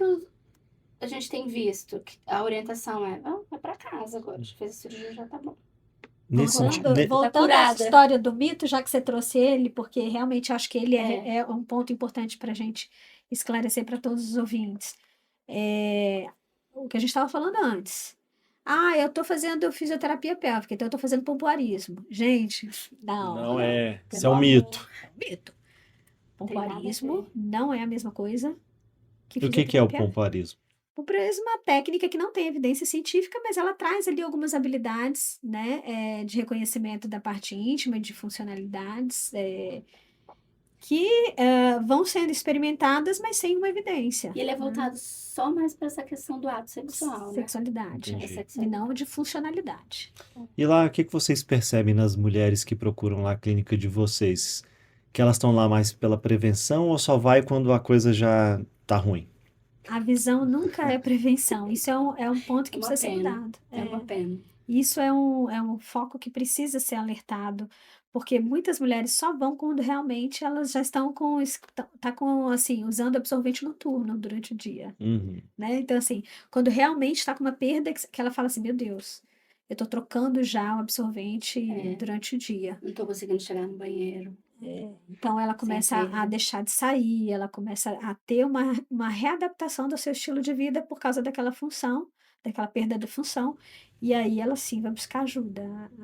a gente tem visto? Que a orientação é, vai para casa agora, já fez a cirurgia, já tá bom. Nesse sentido, Voltando à curada. história do mito, já que você trouxe ele, porque realmente acho que ele é um ponto importante para a gente esclarecer para todos os ouvintes. O que a gente estava falando antes. Eu estou fazendo fisioterapia pélvica, então eu estou fazendo pompoarismo. Gente, não é. Isso é Pelo um amor. mito. mito. Tem nada a Pompoarismo ver. não é a mesma coisa que E o que é o fisioterapia. pompoarismo? Pompoarismo é uma técnica que não tem evidência científica, mas ela traz ali algumas habilidades, né, de reconhecimento da parte íntima, de funcionalidades, que vão sendo experimentadas, mas sem uma evidência. E ele é né? voltado só mais para essa questão do ato sexual, né? Sexualidade, Entendi. É e sexualidade. não de funcionalidade. E lá, o que vocês percebem nas mulheres que procuram lá a clínica de vocês? Que elas estão lá mais pela prevenção ou só vai quando a coisa já tá ruim? A visão nunca é prevenção. Isso é um ponto que É uma precisa ser pena. cuidado. É uma pena. Isso é um foco que precisa ser alertado, porque muitas mulheres só vão quando realmente elas já estão assim, usando absorvente noturno durante o dia, Uhum. né? Então, assim, quando realmente está com uma perda que ela fala assim, meu Deus, eu estou trocando já o absorvente durante o dia. Não tô conseguindo chegar no banheiro. Então, ela começa a perda. deixar de sair, ela começa a ter uma readaptação do seu estilo de vida por causa daquela função, daquela perda de função, e aí ela sim vai buscar ajuda.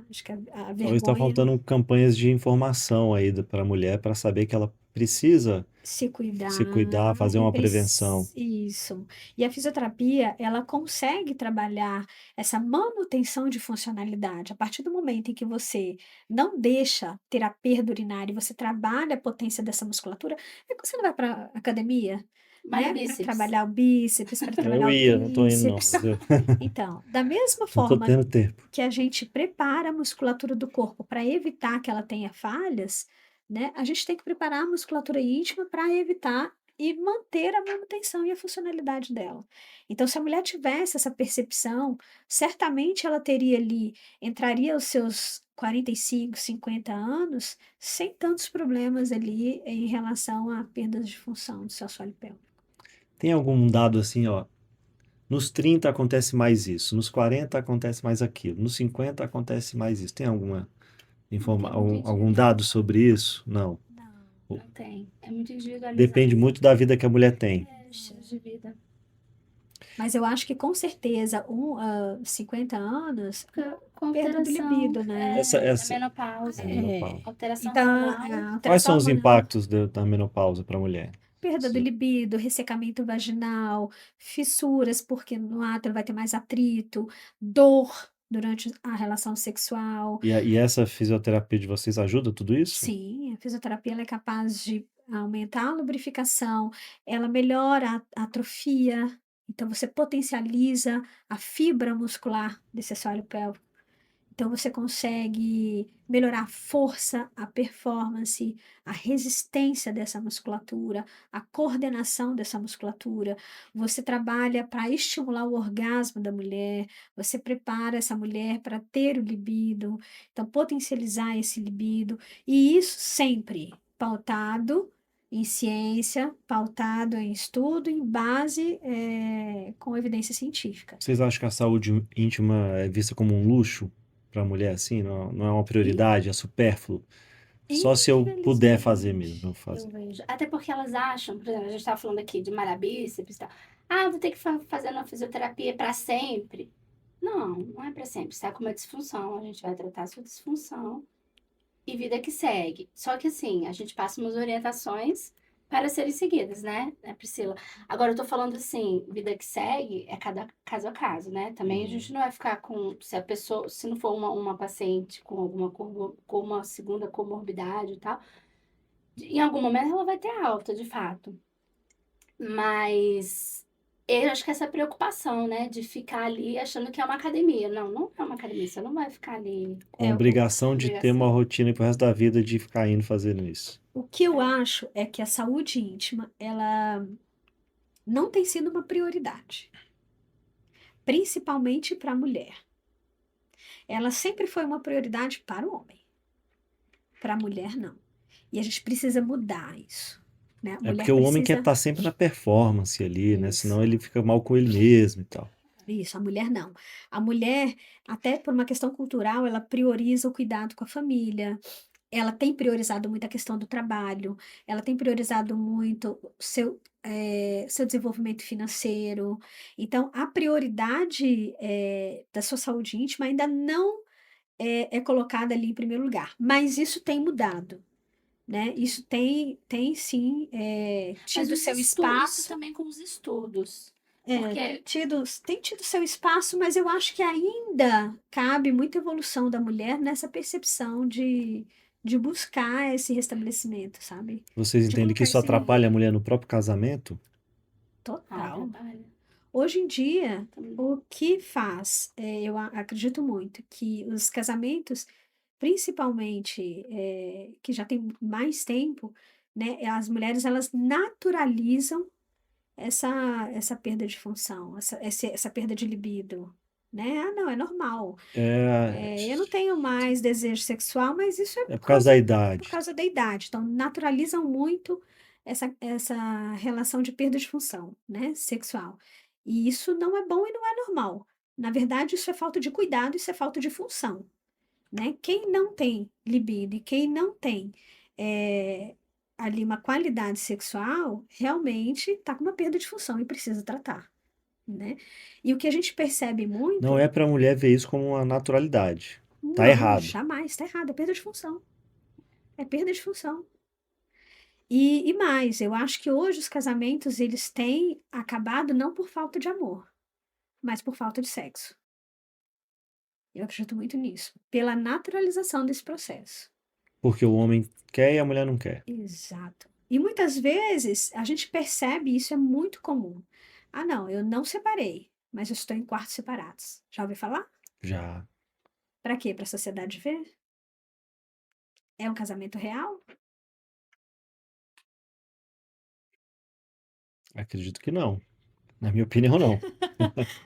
Acho que a Talvez está vergonha, faltando campanhas de informação aí para a mulher para saber que ela precisa se cuidar, se cuidar, fazer uma prevenção. Isso. E a fisioterapia, ela consegue trabalhar essa manutenção de funcionalidade. A partir do momento em que você não deixa ter a perda urinária e você trabalha a potência dessa musculatura, é que você não vai para academia, Malha né? Para bíceps. trabalhar o bíceps, para Eu trabalhar o ia, não tô indo não. tríceps. Então, da mesma Não tô forma tendo tempo. que a gente prepara a musculatura do corpo para evitar que ela tenha falhas, né? A gente tem que preparar a musculatura íntima para evitar e manter a manutenção e a funcionalidade dela. Então, se a mulher tivesse essa percepção, certamente ela teria ali, entraria aos seus 45, 50 anos, sem tantos problemas ali em relação a perdas de função do seu assoalho pélvico. Tem algum dado assim, ó, nos 30 acontece mais isso, nos 40 acontece mais aquilo, nos 50 acontece mais isso. Tem alguma algum dado sobre isso? Não. Não tem. É muito individualizado. Depende muito da vida que a mulher tem. Estilo de vida. Mas eu acho que com certeza 50 anos, Com perda do alteração, libido, né? Essa- da menopausa. menopausa. Alteração Então, hormonal. Quais são os alteração hormonal, impactos da menopausa para a mulher? perda do libido, ressecamento vaginal, fissuras, porque no ato vai ter mais atrito, dor durante a relação sexual. E essa fisioterapia de vocês ajuda tudo isso? Sim, a fisioterapia ela é capaz de aumentar a lubrificação, ela melhora a atrofia, então você potencializa a fibra muscular desse assoalho pélvico. Então você consegue melhorar a força, a performance, a resistência dessa musculatura, a coordenação dessa musculatura. Você trabalha para estimular o orgasmo da mulher, você prepara essa mulher para ter o libido, então potencializar esse libido, e isso sempre pautado em ciência, pautado em estudo, em base com evidência científica. Vocês acham que a saúde íntima é vista como um luxo para a mulher assim? Não é uma prioridade, é supérfluo? Só se eu puder fazer mesmo, eu vou fazer. Eu vejo. Até porque elas acham, por exemplo, a gente estava falando aqui de malhar bíceps e tal. Vou ter que fazer uma fisioterapia para sempre. Não é para sempre. Você está com uma disfunção, a gente vai tratar a sua disfunção e vida que segue. Só que assim, a gente passa umas orientações para serem seguidas, né, Priscila? Agora eu tô falando assim, vida que segue é cada caso a caso, né? Também a gente não vai ficar com, se não for uma paciente com com uma segunda comorbidade e tal, em algum momento ela vai ter alta, de fato. Mas Eu acho que essa preocupação, né, de ficar ali achando que é uma academia. Não, não é uma academia, você não vai ficar ali Com a É, obrigação de ter uma obrigação. rotina pro resto da vida de ficar indo fazendo isso. o que eu É. acho é que a saúde íntima, ela não tem sido uma prioridade, principalmente para a mulher. Ela sempre foi uma prioridade para o homem, para a mulher não. E a gente precisa mudar isso, né? A É mulher porque o homem quer precisa estar sempre na performance ali, né? isso. Senão ele fica mal com ele mesmo e tal. Isso, a mulher não. A mulher, até por uma questão cultural, ela prioriza o cuidado com a família, ela tem priorizado muito a questão do trabalho, ela tem priorizado muito o seu desenvolvimento financeiro. Então, a prioridade da sua saúde íntima ainda não é colocada ali em primeiro lugar, mas isso tem mudado, né? Isso tem sim Mas tido seu isso espaço. também com os estudos. Tem Porque tido seu espaço, mas eu acho que ainda cabe muita evolução da mulher nessa percepção de buscar esse restabelecimento, sabe? Vocês De entendem que colocar isso isso em atrapalha a ordem. mulher no próprio casamento? Total. trabalha Hoje em dia, também. o que faz, eu acredito muito que os casamentos, principalmente que já tem mais tempo, né, as mulheres elas naturalizam essa perda de função, essa perda de libido, né? Ah, não, é normal. É, Eu não tenho mais desejo sexual, mas isso é é por causa da por idade. causa da idade. Então, naturalizam muito essa relação de perda de função, né? Sexual. E isso não é bom e não é normal. Na verdade, isso é falta de cuidado, isso é falta de função, né? Quem não tem libido e quem não tem eh, ali uma qualidade sexual, realmente está com uma perda de função e precisa tratar, né? E o que a gente percebe Não muito, é pra mulher ver isso como uma naturalidade. Tá não, errado. jamais, está errado, é perda de função. É perda de função. E mais, eu acho que hoje os casamentos, eles têm acabado não por falta de amor, mas por falta de sexo. Eu acredito muito nisso, pela naturalização desse processo. Porque o homem quer e a mulher não quer. Exato. E muitas vezes a gente percebe, isso é muito comum. Ah, não, eu não separei, mas eu estou em quartos separados. Já ouviu falar? Já. Para quê? Para a sociedade ver? É um casamento real? Acredito que não. Na minha opinião, não.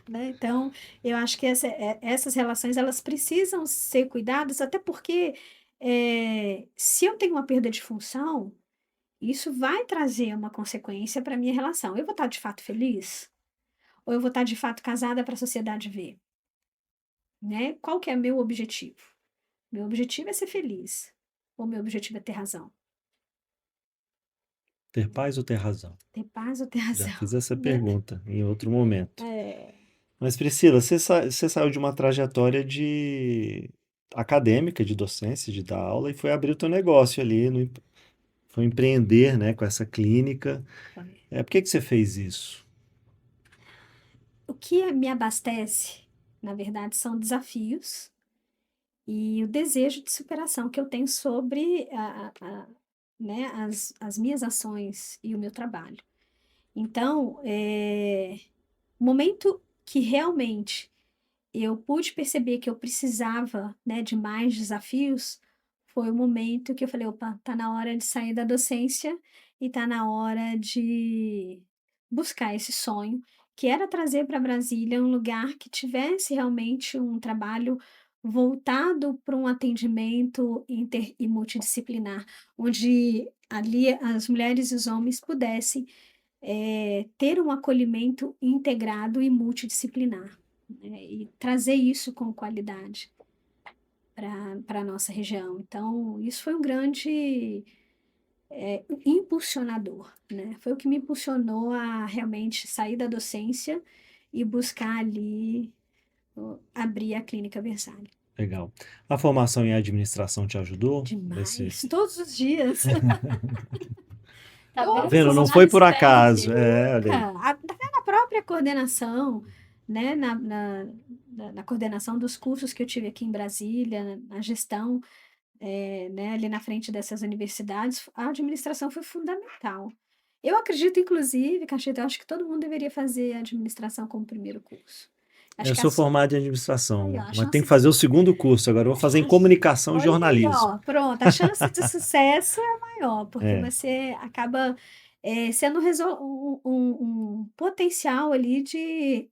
Né? Então, eu acho que essas relações elas precisam ser cuidadas, até porque se eu tenho uma perda de função, isso vai trazer uma consequência para a minha relação. Eu vou estar de fato feliz? Ou eu vou estar de fato casada para a sociedade ver? Né? Qual que é meu objetivo? Meu objetivo é ser feliz. Ou meu objetivo é ter razão? Ter paz ou ter razão? Ter paz ou ter Já razão? fiz essa Né? pergunta em outro momento. É, Mas Priscila, você saiu de uma trajetória de acadêmica, de docência, de dar aula e foi abrir o teu negócio ali, foi empreender, né, com essa clínica. foi. Por que que você fez isso? O que me abastece, na verdade, são desafios e o desejo de superação que eu tenho sobre né, as minhas ações e o meu trabalho. Então, o momento que realmente eu pude perceber que eu precisava, né, de mais desafios, foi o momento que eu falei, opa, tá na hora de sair da docência e tá na hora de buscar esse sonho, que era trazer para Brasília um lugar que tivesse realmente um trabalho voltado para um atendimento inter e multidisciplinar, onde ali as mulheres e os homens pudessem ter um acolhimento integrado e multidisciplinar, né, e trazer isso com qualidade para a nossa região. Então, isso foi um grande impulsionador, né? Foi o que me impulsionou a realmente sair da docência e buscar ali abrir a Clínica Versalhes. Legal. A formação em administração te ajudou nesse... Demais, todos os dias, Tá Tá vendo? vendo? todos Como Não os foi nada dias. por se acaso. perde. Olha aí. Nunca, até na própria coordenação, né? Na coordenação dos cursos que eu tive aqui em Brasília, na gestão, né, ali na frente dessas universidades, a administração foi fundamental. Eu acredito, inclusive, Cacheta, eu acho que todo mundo deveria fazer administração como primeiro curso. Acho Eu que sou formado em administração, aí, ó, a mas tenho chance que fazer o segundo curso. Agora eu vou fazer em comunicação e olha aí, jornalismo. ó, pronto, a chance de sucesso é maior, porque É, você acaba sendo um potencial ali de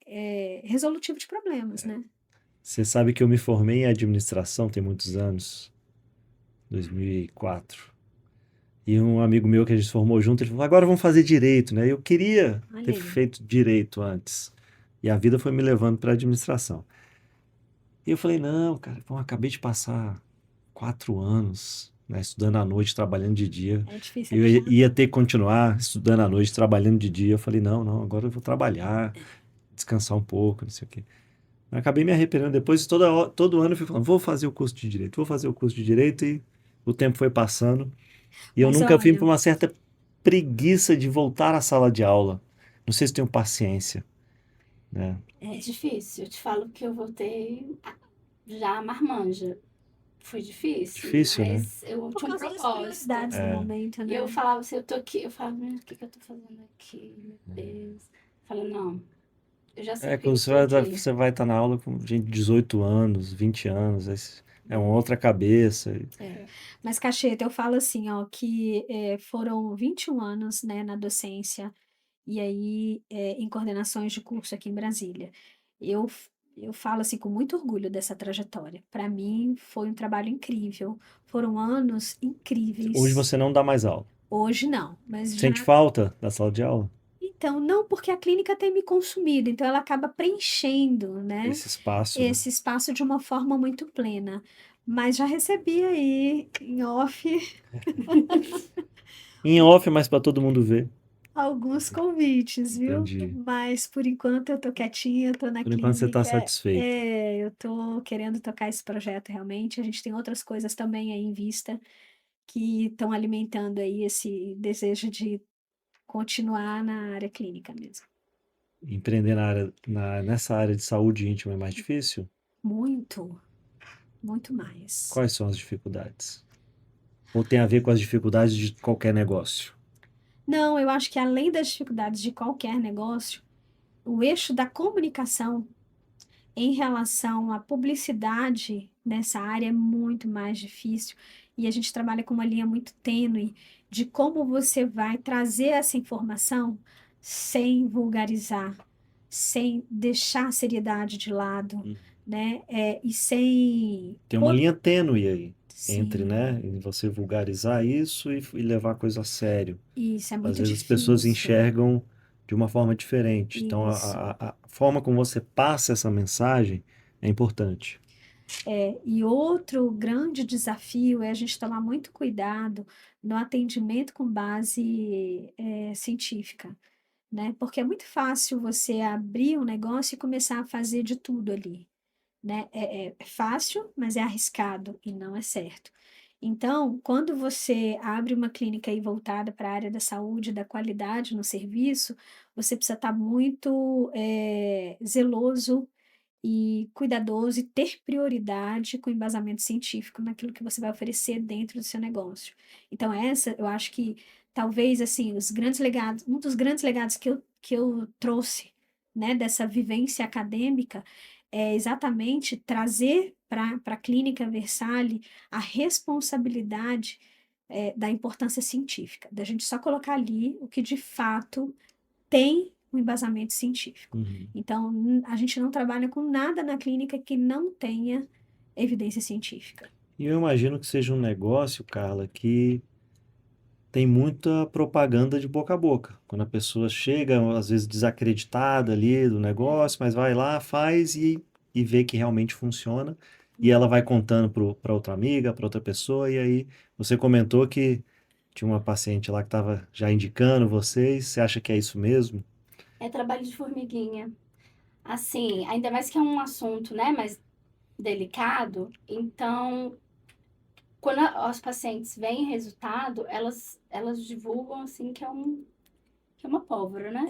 resolutivo de problemas, né? você sabe que eu me formei em administração tem muitos anos, 2004. E um amigo meu que a gente se formou junto, ele falou: agora vamos fazer direito, né? Eu queria Olha ter aí. feito direito antes. E a vida foi me levando para administração. E eu falei: não, cara, bom, acabei de passar 4 anos, né, estudando à noite, trabalhando de dia. É difícil, é Eu ia puxado. ter que continuar estudando à noite, trabalhando de dia. Eu falei: não, não, agora eu vou trabalhar, descansar um pouco, não sei o quê. Eu acabei me arrependendo. Depois, todo ano, eu fui falando: vou fazer o curso de direito, vou fazer o curso de direito. E o tempo foi passando. E eu Mas nunca vim olha, por uma certa preguiça de voltar à sala de aula. Não sei se tenho paciência, né? É difícil. Eu te falo que eu voltei já marmanja. Foi difícil, Difícil, né? mas eu por tinha um causa das propósito. prioridades do É. momento, E eu né? falava assim, eu tô aqui, eu falava, o que que eu tô fazendo aqui, meu Deus. Eu falei, não, eu já sei É, por que quando eu tô aqui. você vai estar na aula com gente de 18 anos, 20 anos, é uma outra cabeça. É. Mas, Cacheta, eu falo assim, ó, que foram 21 anos, né, na docência e aí em coordenações de curso aqui em Brasília. Eu falo assim com muito orgulho dessa trajetória. Para mim foi um trabalho incrível. Foram anos Hoje incríveis. você não dá mais aula. Hoje não, mas já. Sente falta da sala de aula? Então, não porque a clínica tem me consumido, então ela acaba preenchendo, né, Esse espaço, né? esse espaço de uma forma muito plena. Mas já recebi aí, em off, Em off, mas para todo mundo ver. alguns convites, viu? Entendi. Mas por enquanto eu tô quietinha, eu tô na Por enquanto você está clínica. satisfeita. Eu tô querendo tocar esse projeto realmente. A gente tem outras coisas também aí em vista que estão alimentando aí esse desejo de continuar na área clínica mesmo. Empreender nessa área de saúde íntima é mais difícil? Muito, muito mais. Quais são as dificuldades? Ou tem a ver com as dificuldades de qualquer negócio? Não, eu acho que além das dificuldades de qualquer negócio, o eixo da comunicação em relação à publicidade nessa área é muito mais difícil. E a gente trabalha com uma linha muito tênue de como você vai trazer essa informação sem vulgarizar, sem deixar a seriedade de lado, Hum. né? E sem. Tem uma linha tênue aí entre, né, Sim, em você vulgarizar isso e levar a coisa a sério. isso é Às muito vezes as pessoas difícil. enxergam de uma forma diferente. Então, Isso. a forma como você passa essa mensagem é importante. E outro grande desafio é a gente tomar muito cuidado no atendimento com base científica, né? Porque é muito fácil você abrir um negócio e começar a fazer de tudo ali, né? É fácil, mas é arriscado e não é certo. Então, quando você abre uma clínica aí voltada para a área da saúde, da qualidade no serviço, você precisa estar muito zeloso e cuidadoso e ter prioridade com embasamento científico naquilo que você vai oferecer dentro do seu negócio. Então, eu acho que talvez assim, os grandes legados, um dos grandes legados que eu trouxe, né, dessa vivência acadêmica é exatamente trazer para a clínica Versalhes a responsabilidade da importância científica, da gente só colocar ali o que de fato tem um embasamento científico. Uhum. Então, a gente não trabalha com nada na clínica que não tenha evidência científica. E eu imagino que seja um negócio, Carla, que tem muita propaganda de boca a boca. Quando a pessoa chega, às vezes desacreditada ali do negócio, mas vai lá, faz e vê que realmente funciona. E ela vai contando para outra amiga, para outra pessoa, e aí você comentou que tinha uma paciente lá que estava já indicando vocês. Você acha que é isso mesmo? É trabalho de formiguinha. Assim, ainda mais que é um assunto, né, mais delicado, então, quando as pacientes veem resultado, elas divulgam, assim, que é um que é uma pólvora, né?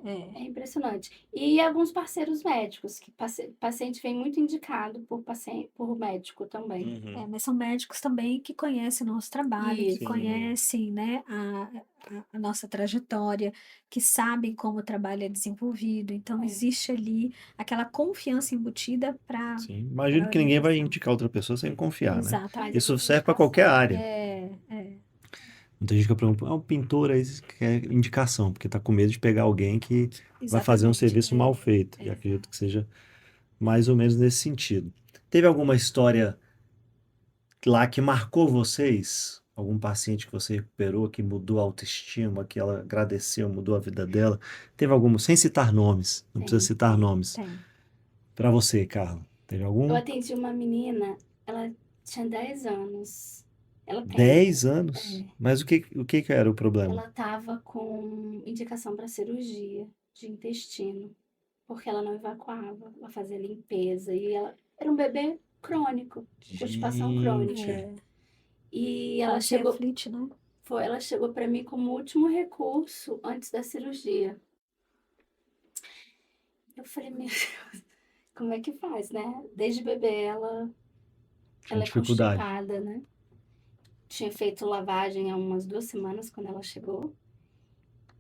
É. É impressionante. E alguns parceiros médicos, que paciente vem muito indicado por médico também. Uhum. Mas são médicos também que conhecem o nosso trabalho, que Isso. Sim. conhecem, né, a nossa trajetória, que sabem como o trabalho é desenvolvido. Então, É. existe ali aquela confiança embutida para Sim. Imagino que ninguém vai indicar outra pessoa sem confiar, né? Mas Exatamente. Isso existe serve para qualquer indicação. área. É. Muita gente que pergunta, um pintor aí quer indicação, porque tá com medo de pegar alguém que vai fazer um Exatamente. serviço mal feito. E Exato. acredito que seja mais ou menos nesse sentido. Teve alguma história lá que marcou vocês? Algum paciente que você recuperou, que mudou a autoestima, que ela agradeceu, mudou a vida dela? Teve alguma, sem citar nomes, não precisa citar nomes. Tem. Para você, Carla, teve Eu algum? atendi uma menina, ela tinha 10 anos. Ela tem, 10 anos? É. Mas o que era o problema? Ela estava com indicação para cirurgia de intestino, porque ela não evacuava, ela fazia limpeza e ela era um bebê crônico, constipação crônica. Gente. E ela Fazia chegou, aflite, né? ela chegou para mim como último recurso antes da cirurgia. Eu falei, meu Deus, como é que faz, né? Desde bebê Tinha ela é dificuldade. constipada, né? Tinha feito lavagem há umas 2 semanas quando ela chegou.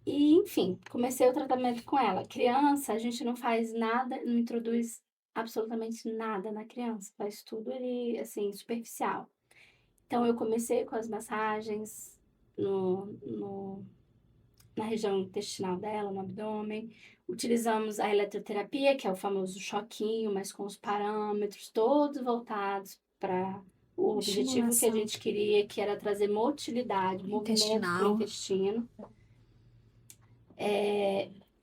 E, enfim, comecei o tratamento com ela. Criança, a gente não faz nada, não introduz absolutamente nada na criança, faz tudo ali, assim, superficial. Então, eu comecei com as massagens na região intestinal dela, no abdômen. Utilizamos a eletroterapia, que é o famoso choquinho, mas com os parâmetros todos voltados para o objetivo que a Estimulação. gente queria, que era trazer motilidade, movimento para o Intestinal. intestino.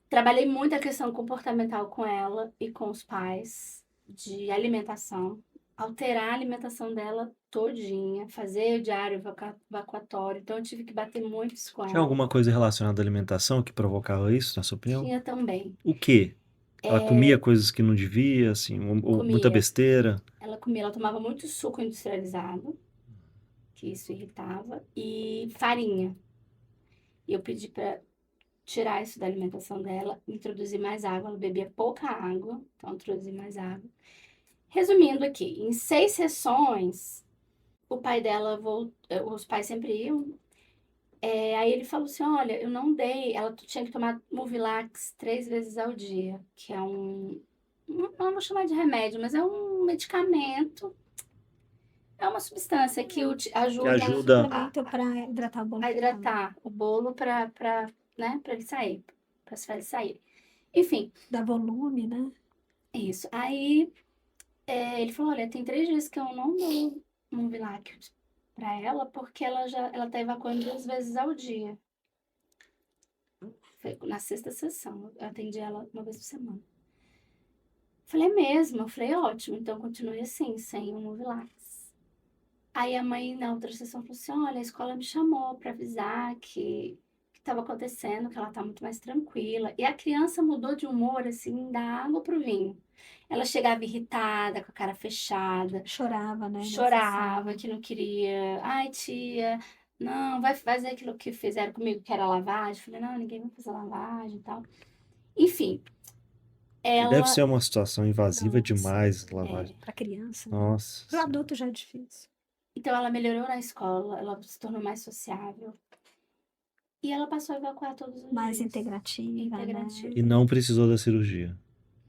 Trabalhei muito a questão comportamental com ela e com os pais, de alimentação, alterar a alimentação dela todinha, fazer o diário evacuatório, então eu tive que bater muito isso com Tinha ela. alguma coisa relacionada à alimentação que provocava isso, na sua opinião? Tinha também. O quê? Ela comia coisas que não devia, assim, ou muita Comia. besteira? Ela comia, ela tomava muito suco industrializado, que isso irritava, e farinha. E eu pedi para tirar isso da alimentação dela, introduzir mais água. Ela bebia pouca água, então introduzir mais água. Resumindo aqui, em 6 sessões, o pai dela os pais sempre iam. Aí ele falou assim: olha, eu não dei. Ela tinha que tomar Movilax 3 vezes ao dia, que é não vou chamar de remédio, mas é um medicamento. É uma substância que ajuda ajuda. Suplemento para hidratar o bolo. a hidratar o bolo para né, ele sair, para as fezes saírem. Enfim, Dá volume, né? isso. Aí ele falou: olha, tem 3 dias que eu não dou Movilac para ela, porque ela tá evacuando 2 vezes ao dia. Foi na 6ª sessão, eu atendi ela 1 vez por semana. Falei, é mesmo? Eu falei, ótimo, então continue assim, sem o Movilax. Aí a mãe, na outra sessão, falou assim: olha, a escola me chamou para avisar que estava acontecendo, que ela tá muito mais tranquila. E a criança mudou de humor, assim, da água pro vinho. Ela chegava irritada, com a cara fechada, Chorava, né? chorava, que não queria. Ai, tia, não, vai fazer aquilo que fizeram comigo, que era lavagem. Falei, não, ninguém vai fazer lavagem e tal. Enfim, Deve ser ela. uma situação invasiva Nossa, demais, lavagem. Para criança, né? Nossa. Para o adulto já é difícil. Então, ela melhorou na escola, ela se tornou mais sociável. E ela passou a evacuar todos os Mais dias. integrativa, Integrativa. E não precisou da cirurgia.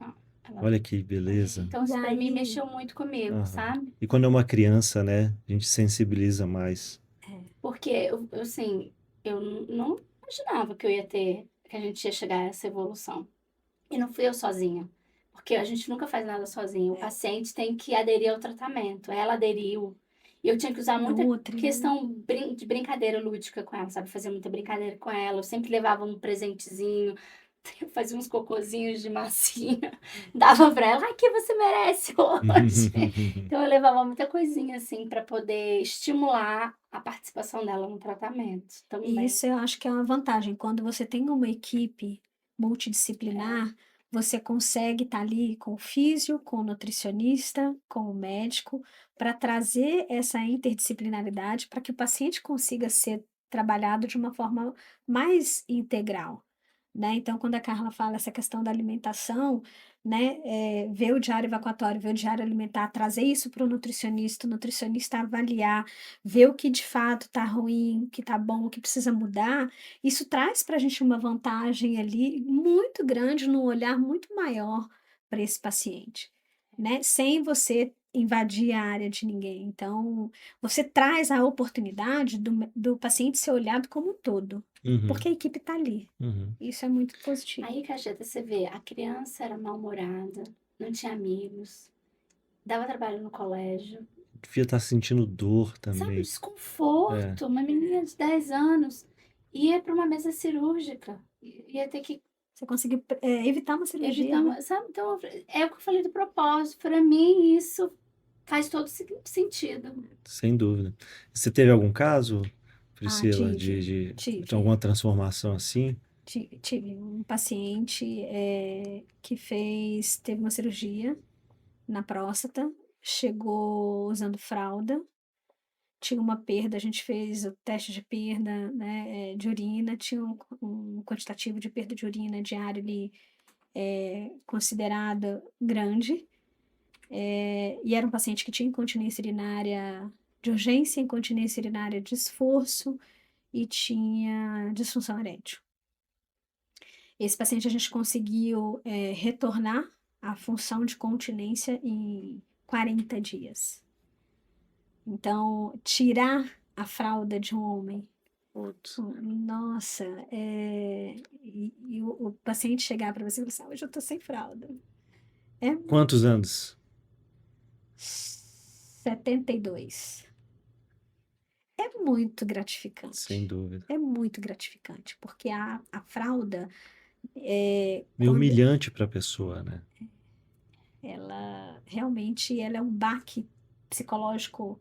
Não, Olha que beleza. Então, isso E pra mim aí- mexeu muito comigo, Aham. sabe? E quando é uma criança, né? A gente sensibiliza mais. Porque, assim, eu não imaginava que que a gente ia chegar a essa evolução. E não fui eu sozinha. Porque a gente nunca faz nada sozinho. O paciente tem que aderir ao tratamento. Ela aderiu. E eu tinha que usar muita Nutri, né? questão de brincadeira lúdica com ela, sabe? Fazer muita brincadeira com ela. Eu sempre levava um presentezinho. Eu fazia uns cocôzinhos de massinha. Dava pra ela. Aqui você merece hoje. Então eu levava muita coisinha assim para poder estimular a participação dela no tratamento E também. isso eu acho que é uma vantagem. Quando você tem uma equipe multidisciplinar, você consegue estar ali com o físio, com o nutricionista, com o médico, para trazer essa interdisciplinaridade para que o paciente consiga ser trabalhado de uma forma mais integral, né? Então, quando a Carla fala essa questão da alimentação, né, ver o diário evacuatório, ver o diário alimentar, trazer isso para o nutricionista avaliar, ver o que de fato está ruim, o que está bom, o que precisa mudar, isso traz para a gente uma vantagem ali muito grande, num olhar muito maior para esse paciente, né? Sem você invadir a área de ninguém. Então, você traz a oportunidade do paciente ser olhado como um todo, Uhum, porque a equipe está ali. uhum. Isso é muito positivo. Aí, Cajeta, você vê, a criança era mal-humorada, não tinha amigos, dava trabalho no colégio, Devia estar sentindo dor sabe, também. É, desconforto. Uma menina de 10 anos ia para uma mesa cirúrgica, ia ter que Você conseguiu evitar uma cirurgia, evitar né? sabe? Então, é o que eu falei do propósito. Para mim, isso faz todo sentido. sem dúvida. Você teve algum caso, Ah, Priscila, tive, de tive, alguma transformação assim? tive um paciente que teve uma cirurgia na próstata, chegou usando fralda, tinha uma perda, a gente fez o teste de perda, né, de urina, tinha um quantitativo de perda de urina diário ali considerado grande. E era um paciente que tinha incontinência urinária de urgência, incontinência urinária de esforço e tinha disfunção erétil. Esse paciente a gente conseguiu retornar à função de continência em 40 dias. Então, tirar a fralda de um homem, Putz. nossa, e o paciente chegar para você e falar assim, hoje eu tô sem fralda. É Quantos anos? 72. É muito Sem gratificante. dúvida. É muito gratificante, porque a fralda, Meio quando humilhante para a pessoa, né? ela realmente ela é um baque psicológico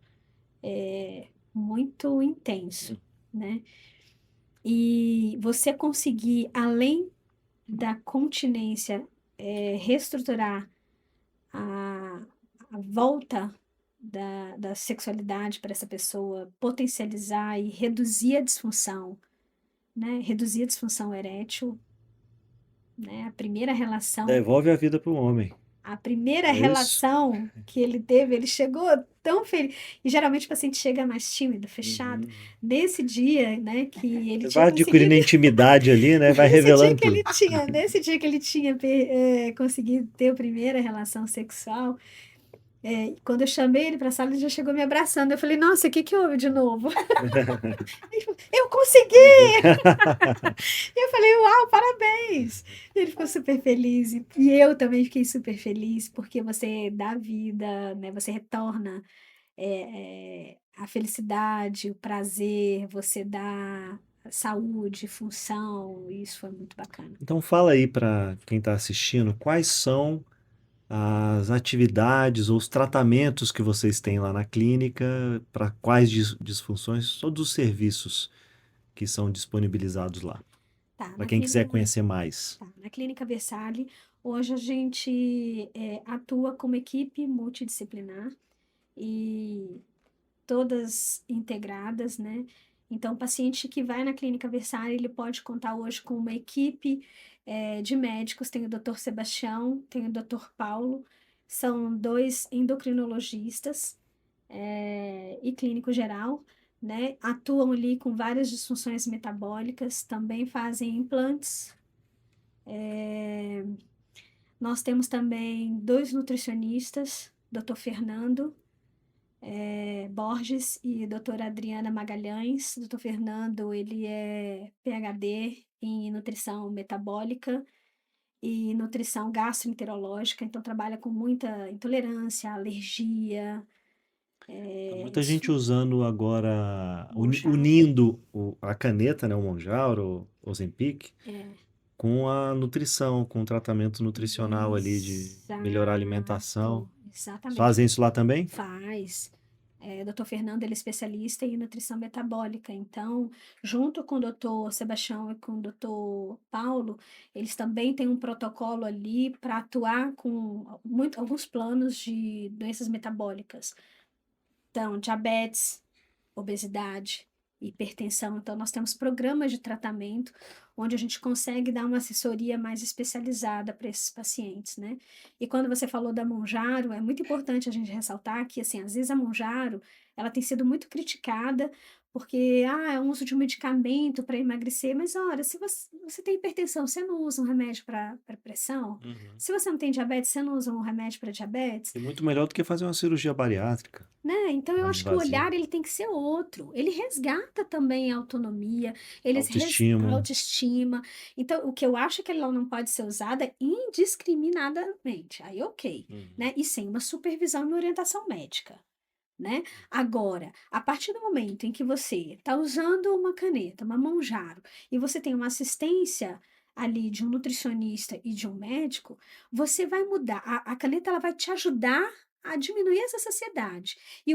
muito intenso, né? E você conseguir, além da continência, reestruturar a, a volta da sexualidade para essa pessoa, potencializar e reduzir a disfunção, né? Reduzir a disfunção erétil, né? Devolve a vida para o homem. A primeira É isso? relação que ele teve, ele chegou tão feliz. E geralmente o paciente chega mais tímido, fechado. Uhum. Nesse dia, né, que ele tinha Vai adquirindo conseguido, intimidade ali, né? Vai revelando tudo. nesse dia que ele tinha conseguido ter a primeira relação sexual, quando eu chamei ele para a sala, ele já chegou me abraçando. Eu falei, nossa, o que que houve de novo? Ele falou, eu consegui! Eu falei, uau, parabéns! E ele ficou super feliz. E eu também fiquei super feliz, porque você dá vida, né? Você retorna a felicidade, o prazer, você dá saúde, função. E isso foi muito bacana. Então fala aí para quem está assistindo, quais são as atividades ou os tratamentos que vocês têm lá na clínica, para quais disfunções, todos os serviços que são disponibilizados lá, Tá, para quem quiser conhecer mais. na Clínica Versalhes, hoje a gente atua como equipe multidisciplinar e todas integradas, né? Então, o paciente que vai na Clínica Versalhes, ele pode contar hoje com uma equipe de médicos, tem o Dr. Sebastião, tem o Dr. Paulo, são 2 endocrinologistas e clínico geral, né? Atuam ali com várias disfunções metabólicas, também fazem implantes. Nós temos também 2 nutricionistas, Dr. Fernando Borges e doutora Adriana Magalhães. Doutor Fernando, ele é PhD em nutrição metabólica e nutrição gastroenterológica, então trabalha com muita intolerância, alergia, Muita gente isso, usando agora, Monjaro. unindo a caneta, né, o Monjaro, o Ozempic, É, com a nutrição, com o tratamento nutricional ali de melhorar a alimentação. exatamente. Fazem isso lá também? Faz. Dr. Fernando, ele é especialista em nutrição metabólica, então, junto com o Dr. Sebastião e com o Dr. Paulo, eles também têm um protocolo ali para atuar com alguns planos de doenças metabólicas. Então, diabetes, obesidade, hipertensão. Então, nós temos programas de tratamento onde a gente consegue dar uma assessoria mais especializada para esses pacientes, né? E quando você falou da Monjaro, é muito importante a gente ressaltar que, assim, às vezes a Monjaro, ela tem sido muito criticada porque, é um uso de um medicamento para emagrecer, mas olha, se você tem hipertensão, você não usa um remédio para pressão? Uhum. Se você não tem diabetes, você não usa um remédio para diabetes? E muito melhor do que fazer uma cirurgia bariátrica, Né? Então eu mais acho que o invasiva. olhar ele tem que ser outro. Ele resgata também a autonomia, a Autoestima. autoestima. Então o que eu acho que ela não pode ser usada indiscriminadamente. Aí ok, Uhum. né? E sem uma supervisão e orientação médica, né? Agora, a partir do momento em que você está usando uma caneta, uma Monjaro, e você tem uma assistência ali de um nutricionista e de um médico, você vai mudar. A caneta ela vai te ajudar a diminuir essa saciedade. E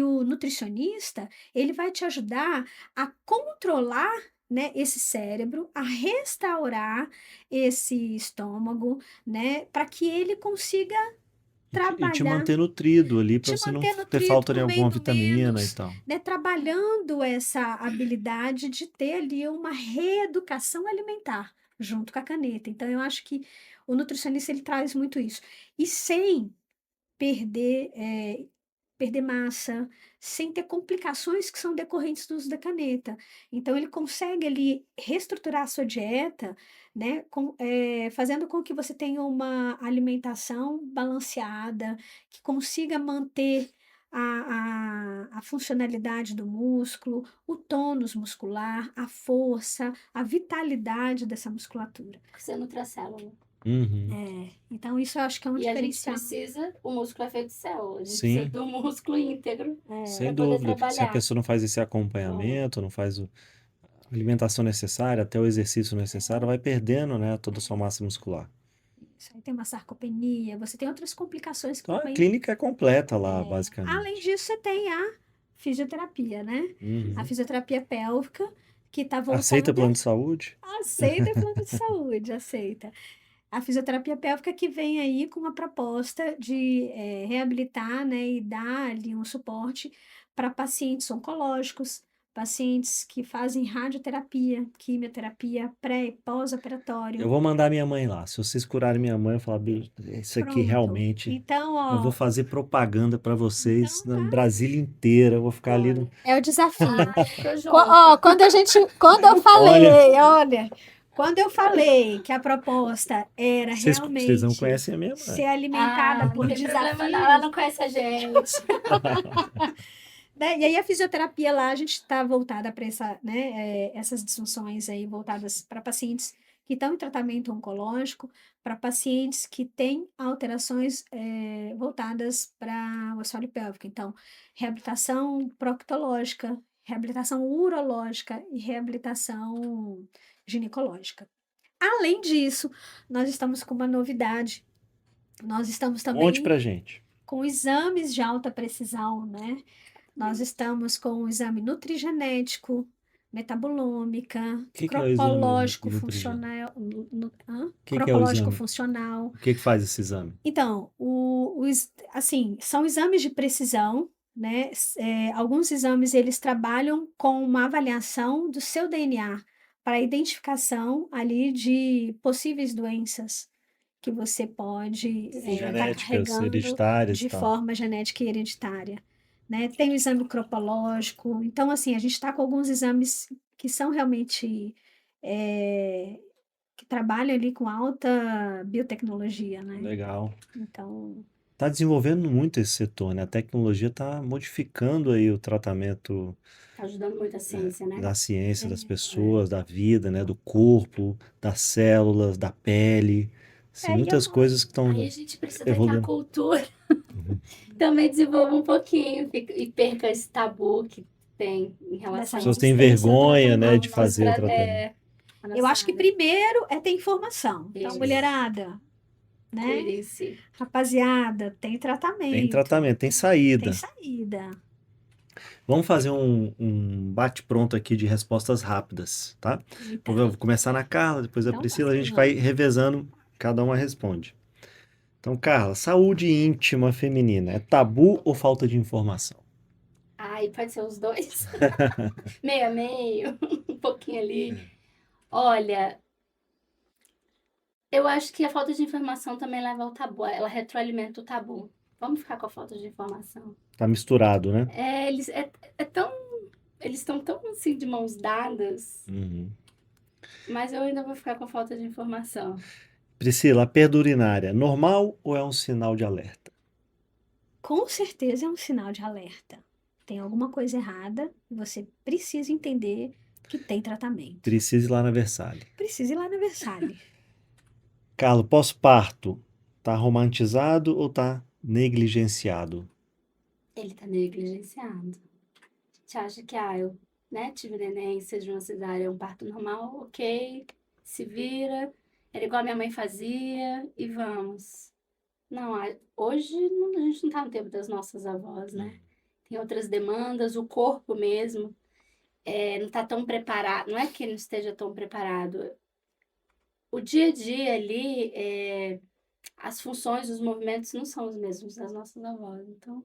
o nutricionista, ele vai te ajudar a controlar, né, esse cérebro, a restaurar esse estômago, né, para que ele consiga E te trabalhar manter nutrido ali para te você não manter ter nutrido, falta de alguma comendo vitamina e menos, tal. né, trabalhando essa habilidade de ter ali uma reeducação alimentar junto com a caneta. Então, eu acho que o nutricionista ele traz muito isso. E sem perder, perder massa, sem ter complicações que são decorrentes do uso da caneta. Então, ele consegue ali reestruturar a sua dieta, né, fazendo com que você tenha uma alimentação balanceada, que consiga manter a funcionalidade do músculo, o tônus muscular, a força, a vitalidade dessa musculatura. Você é nutracélula. Uhum. Então, isso eu acho que é um E a gente diferencial. precisa, o músculo é feito de célula, a gente Sim. precisa do músculo íntegro Sem para poder dúvida, porque se a trabalhar. pessoa não faz esse acompanhamento, não faz a alimentação necessária, até o exercício necessário, vai perdendo, né, toda a sua massa muscular. Isso aí tem uma sarcopenia, você tem outras complicações que Então a também. clínica é completa lá, Além basicamente. disso, você tem a fisioterapia, né? A Uhum. fisioterapia pélvica, que está Aceita voltada. plano de saúde? Aceita plano de saúde, aceita. A fisioterapia pélvica que vem aí com uma proposta de reabilitar, né, e dar ali um suporte para pacientes oncológicos, pacientes que fazem radioterapia, quimioterapia pré e Eu pós-operatório. vou mandar minha mãe lá. Se vocês curarem minha mãe, eu falar, isso aqui Pronto. realmente. Então, Eu vou ó, fazer propaganda para vocês então na tá. Brasília inteira. Eu vou ficar ali no. Olha. É o desafio. Ficou junto. Ó, quando eu falei, olha, quando eu falei que a proposta era Vocês não realmente conhecem a minha mãe. ser alimentada Não por tem problema desafios, não, ela não conhece a gente. né? E aí a fisioterapia lá, a gente está voltada para essas disfunções aí voltadas para pacientes que estão em tratamento oncológico, para pacientes que têm alterações voltadas para o assoalho pélvico. Então, reabilitação proctológica, reabilitação urológica e reabilitação ginecológica. Além disso, nós estamos com uma novidade. Nós estamos Conte também pra gente. com exames de alta precisão, né? Nós estamos com o exame nutrigenético, metabolômica, Que é o exame crocológico nutrigenético? funcional, Que é o crocológico exame? funcional. O que faz esse exame? Então, assim, são exames de precisão, né? Alguns exames eles trabalham com uma avaliação do seu DNA para identificação ali de possíveis doenças que você pode estar Genéticas, carregando hereditárias e de tal. forma genética e hereditária, né? Tem o exame cropológico. Então, assim, a gente está com alguns exames que são realmente que trabalham ali com alta biotecnologia, né? Legal. Então, Está desenvolvendo muito esse setor, né? A tecnologia está modificando aí o tratamento Tá ajudando muito a ciência, né? da ciência, das pessoas, da vida, né? Do corpo, das células, da pele. Assim, e muitas coisas que estão Aí a gente precisa que a evoluindo. cultura também desenvolva um pouquinho e perca esse tabu que tem em relação Dessa As ao pessoas têm assistência ao vergonha, né, de tratamento. fazer o tratamento. Eu acho que primeiro é ter informação. Então, Isso. mulherada, né? Cuidem-se. Rapaziada, tem tratamento. Tem tratamento, tem saída. Tem saída. Vamos fazer um bate-pronto aqui de respostas rápidas, tá? Eita. Eu vou começar na Carla, depois a Então, Priscila, a gente vamos. vai revezando, cada uma responde. Então, Carla, saúde íntima feminina, é tabu ou falta de informação? Ai, pode ser os dois. Meio a meio, um pouquinho ali. Olha, eu acho que a falta de informação também leva ao tabu, ela retroalimenta o tabu. Vamos ficar com a falta de informação. Tá misturado, né? É tão, eles estão tão assim de mãos dadas, Uhum. mas eu ainda vou ficar com a falta de informação. Priscila, a perda urinária, normal ou é um sinal de alerta? Com certeza é um sinal de alerta. Tem alguma coisa errada e você precisa entender que tem tratamento. Precisa ir lá na Versalhes. Precisa ir lá na Versalhes. Carlos, pós-parto, tá romantizado ou tá negligenciado? Ele tá negligenciado. A gente acha que, eu, né, tive neném, seja uma cesárea, é um parto normal, ok, se vira, era igual a minha mãe fazia e vamos. Não, hoje a gente não tá no tempo das nossas avós, né? Tem outras demandas, o corpo mesmo não tá tão preparado, não é que ele não esteja tão preparado. O dia a dia ali, as funções, os movimentos não são os mesmos das nossas avós, então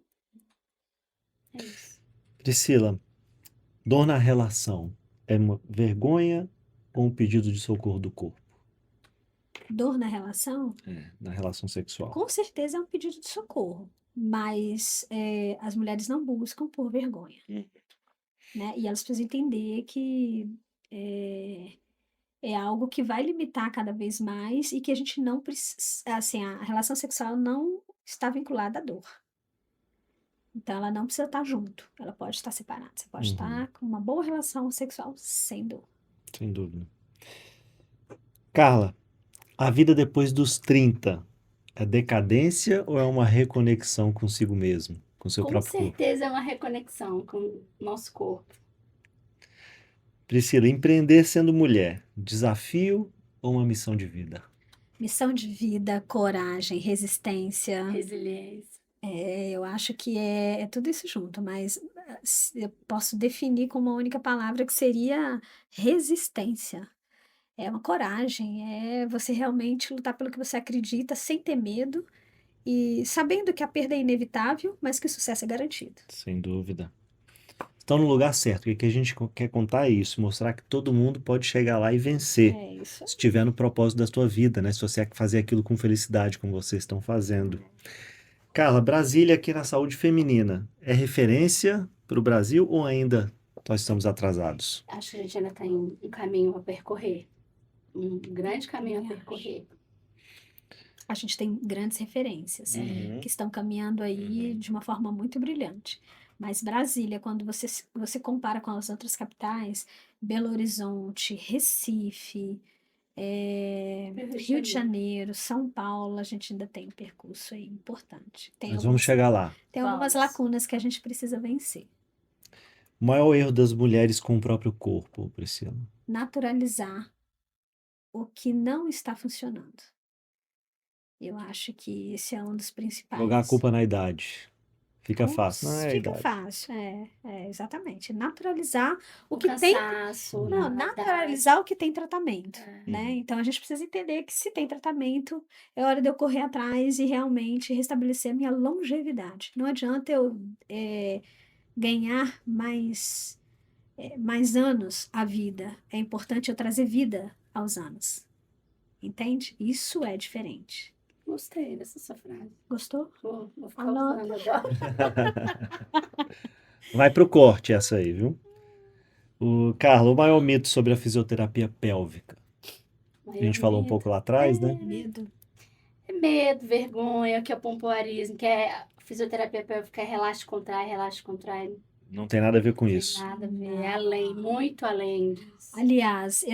é isso. Priscila, dor na relação é uma vergonha ou um pedido de socorro do corpo? Dor na relação? Na relação sexual. Com certeza é um pedido de socorro, mas as mulheres não buscam por vergonha, né? E elas precisam entender que é algo que vai limitar cada vez mais e que a gente não precisa, assim, a relação sexual não está vinculada à dor. Então, ela não precisa estar junto, ela pode estar separada. Você pode estar com uma boa relação sexual sem dor. Sem dúvida. Carla, a vida depois dos 30 é decadência ou é uma reconexão consigo mesmo, com seu Com próprio corpo? certeza é uma reconexão com o nosso corpo. Priscila, empreender sendo mulher, desafio ou uma missão de vida? Missão de vida, coragem, resistência. Resiliência. Eu acho que é tudo isso junto, mas eu posso definir com uma única palavra que seria resistência. É uma coragem, é você realmente lutar pelo que você acredita sem ter medo e sabendo que a perda é inevitável, mas que o sucesso é garantido. Sem dúvida. Estão no lugar certo. O que a gente quer contar é isso, mostrar que todo mundo pode chegar lá e vencer, É isso. se estiver no propósito da sua vida, né? Se você quer fazer aquilo com felicidade, como vocês estão fazendo. Carla, Brasília aqui na saúde feminina é referência para o Brasil ou ainda nós estamos atrasados? Acho que a gente ainda tem um caminho a percorrer. Um grande caminho a percorrer. A gente tem grandes referências que estão caminhando aí de uma forma muito brilhante. Mas Brasília, quando você compara com as outras capitais, Belo Horizonte, Recife, Rio de Janeiro, São Paulo, a gente ainda tem um percurso aí importante. Nós vamos chegar lá. Tem algumas Vamos. lacunas que a gente precisa vencer. O maior erro das mulheres com o próprio corpo, Priscila. Naturalizar o que não está funcionando. Eu acho que esse é um dos principais. Jogar a culpa na idade. Fica fácil. Não é a Fica idade. fácil, exatamente. Naturalizar o O que tem. cansaço, Não, na naturalizar o que tem tratamento, né? Uhum. Então a gente precisa entender que se tem tratamento, é hora de eu correr atrás e realmente restabelecer a minha longevidade. Não adianta eu ganhar mais anos à vida. É importante eu trazer vida aos anos. Entende? Isso é diferente. Gostei dessa sua frase. Gostou? Vou ficar Anota. usando agora. Vai pro corte essa aí, viu? O Carlos, o maior mito sobre a fisioterapia pélvica. A gente falou um pouco lá atrás, né? Medo. É medo, vergonha, que é o pompoarismo, que é a fisioterapia pélvica, é relaxa, contrai. Não tem nada a ver com Não isso. tem nada a ver, é além, muito além disso. Aliás,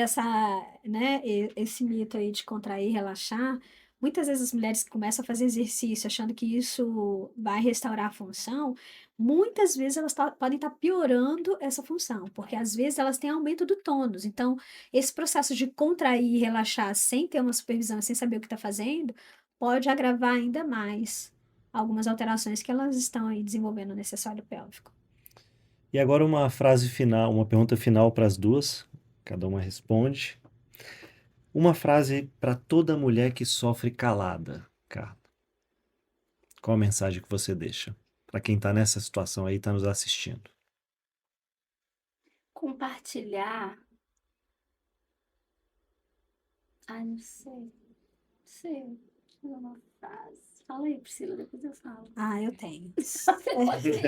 esse mito aí de contrair e relaxar, muitas vezes as mulheres que começam a fazer exercício achando que isso vai restaurar a função, muitas vezes elas podem estar piorando essa função, porque às vezes elas têm aumento do tônus. Então, esse processo de contrair e relaxar sem ter uma supervisão, sem saber o que está fazendo, pode agravar ainda mais algumas alterações que elas estão aí desenvolvendo nesse assoalho pélvico. E agora uma frase final, uma pergunta final para as duas. Cada uma responde. Uma frase para toda mulher que sofre calada, Carla. Qual a mensagem que você deixa para quem está nessa situação aí, está nos assistindo? Compartilhar Ai, não sei. Não sei. Deixa eu ver uma frase. Fala aí, Priscila, depois eu falo. Ah, eu tenho. Você pode ir.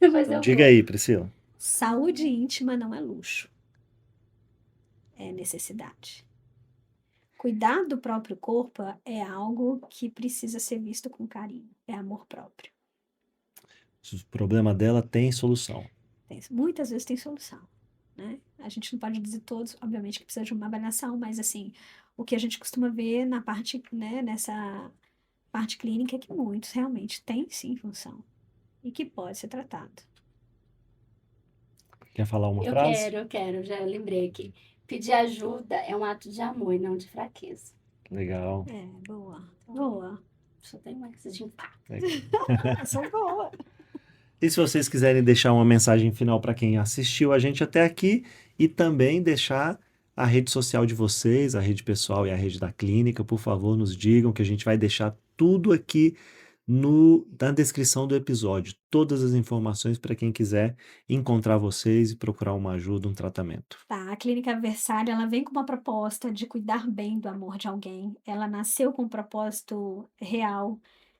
Depois Então, eu diga vou. aí, Priscila. Saúde íntima não é luxo, é necessidade. Cuidar do próprio corpo é algo que precisa ser visto com carinho, é amor próprio. O problema dela tem solução. Muitas vezes tem solução, né? A gente não pode dizer todos, obviamente que precisa de uma avaliação, mas assim, o que a gente costuma ver na parte, né, nessa parte clínica é que muitos realmente têm sim função e que pode ser tratado. Quer falar uma frase? Eu quero, já lembrei aqui. Pedir ajuda é um ato de amor e não de fraqueza. Legal. É, boa, boa. Só tem uma coisa de impacto. Essa é boa. E se vocês quiserem deixar uma mensagem final para quem assistiu a gente até aqui e também deixar a rede social de vocês, a rede pessoal e a rede da clínica, por favor, nos digam que a gente vai deixar tudo aqui na descrição do episódio. Todas as informações para quem quiser encontrar vocês e procurar uma ajuda, um tratamento. Tá, a Clínica Versalhes, ela vem com uma proposta de cuidar bem do amor de alguém. Ela nasceu com um propósito real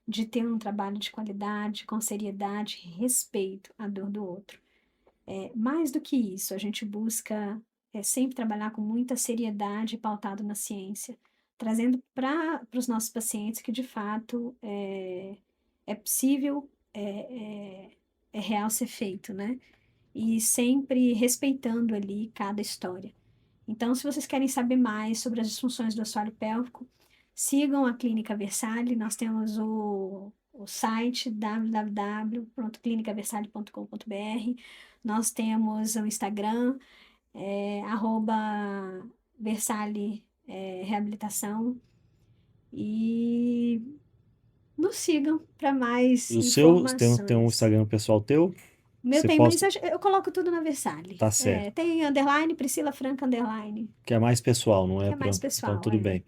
de ter um trabalho de qualidade, com seriedade, respeito à dor do outro. Mais do que isso, a gente busca sempre trabalhar com muita seriedade pautado na ciência, trazendo para os nossos pacientes que de fato é possível, é real ser feito, né? E sempre respeitando ali cada história. Então, se vocês querem saber mais sobre as disfunções do assoalho pélvico, sigam a Clínica Versalhes. Nós temos o site www.clinicaversalhes.com.br. Nós temos o Instagram, @Versalhes Reabilitação. E nos sigam para mais E o seu, tem um informações. Instagram pessoal teu? O meu Você tem, posta- mas eu coloco tudo na Versalhes. Tá certo. Tem underline, Priscila Franca underline, Que é mais pessoal, não que é? é mais Então pessoal. tudo bem.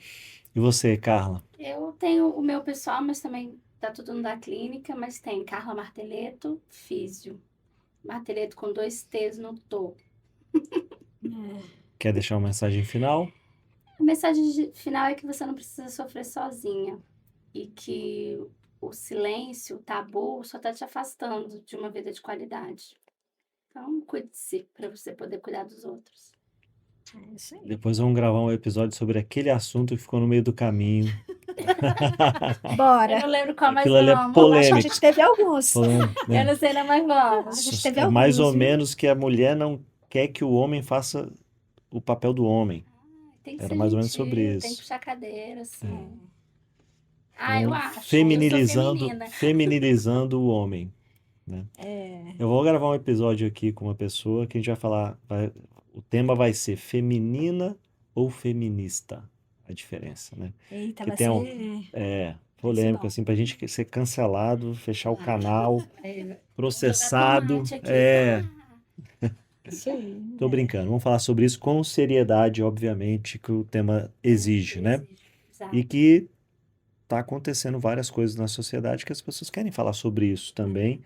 E você, Carla? Eu tenho o meu pessoal, mas também tá tudo no da clínica, mas tem Carla Marteleto, físio. Marteleto com 2 T's no topo. Quer deixar uma mensagem final? A mensagem final é que você não precisa sofrer sozinha e que o silêncio, o tabu, só tá te afastando de uma vida de qualidade. Então, cuide-se para você poder cuidar dos outros. É isso aí. Depois vamos gravar um episódio sobre aquele assunto que ficou no meio do caminho. Eu Bora. não lembro qual, mas Aquilo ali é vamos. Eu acho que a polêmico. gente teve alguns. Eu não sei, não, mas vamos. A gente teve É mais alguns, ou viu? menos que a mulher não quer que o homem faça o papel do homem. Tem que Era ser mais ou menos gentil, sobre tem isso. que puxar cadeira, assim. É. Ah, eu Então, acho. Eu sou feminilizando, feminina. feminilizando o homem, né? É. Eu vou gravar um episódio aqui com uma pessoa que a gente vai falar, o tema vai ser feminina ou feminista, a diferença, né? Eita, Que vai tem ser polêmico, bom. assim, pra gente ser cancelado, fechar o canal, É, processado. tomate aqui, tá? Isso aí. Tô brincando, vamos falar sobre isso com seriedade, obviamente, que o tema exige, né? Exato. E que tá acontecendo várias coisas na sociedade que as pessoas querem falar sobre isso também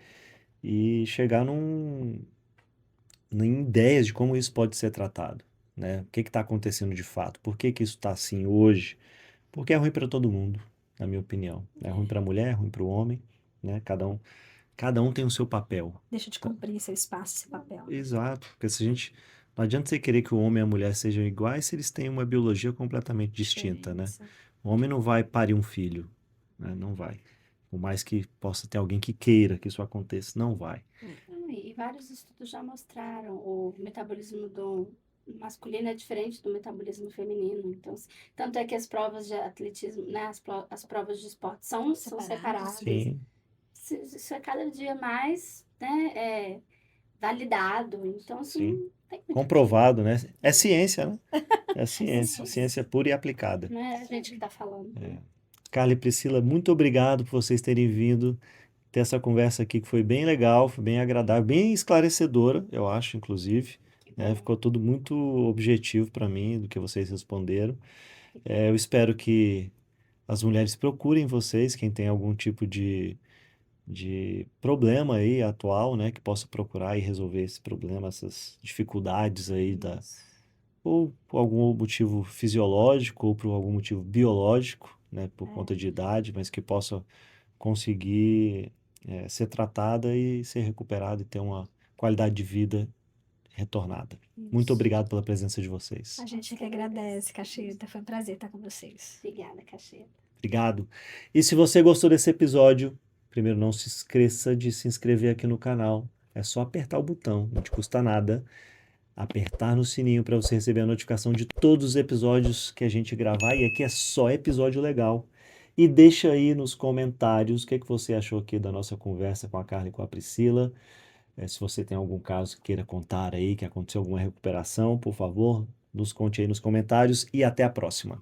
e chegar em ideias de como isso pode ser tratado, né? O que está acontecendo de fato? Por que que isso está assim hoje? Porque é ruim para todo mundo, na minha opinião. É ruim para a mulher, é ruim para o homem, né? Cada um tem o seu papel. Deixa de cumprir seu espaço, esse papel. Exato, porque se a gente não adianta você querer que o homem e a mulher sejam iguais se eles têm uma biologia completamente distinta, né? Diferença. O homem não vai parir um filho, né? Não vai. Por mais que possa ter alguém que queira que isso aconteça, não vai. E vários estudos já mostraram o metabolismo do masculino é diferente do metabolismo feminino. Então, tanto é que as provas de atletismo, né, as provas de esporte são separadas. Sim, Isso é cada dia mais, né, validado. Então, assim, sim. tem muito Comprovado, né? É ciência, né? É ciência, ciência. ciência pura e aplicada. que não é a gente que tá falando. Carla e Priscila, muito obrigado por vocês terem vindo ter essa conversa aqui que foi bem legal, foi bem agradável, bem esclarecedora, eu acho, inclusive. Né? Ficou tudo muito objetivo para mim do que vocês responderam. Eu espero que as mulheres procurem vocês, quem tem algum tipo de problema aí atual, né, que possa procurar e resolver esse problema, essas dificuldades aí ou por algum motivo fisiológico, ou por algum motivo biológico, né, por É, conta de idade, mas que possa conseguir ser tratada e ser recuperada e ter uma qualidade de vida retornada. Muito isso. obrigado pela presença de vocês. A gente que agradece, Cacheta. Foi um prazer estar com vocês. Obrigada, Cacheta. Obrigado. E se você gostou desse episódio, primeiro não se esqueça de se inscrever aqui no canal. É só apertar o botão, não te custa nada. Apertar no sininho para você receber a notificação de todos os episódios que a gente gravar. E aqui é só episódio legal. E deixa aí nos comentários o que é que você achou aqui da nossa conversa com a Carla e com a Priscila. Se você tem algum caso que queira contar aí, que aconteceu alguma recuperação, por favor, nos conte aí nos comentários e até a próxima.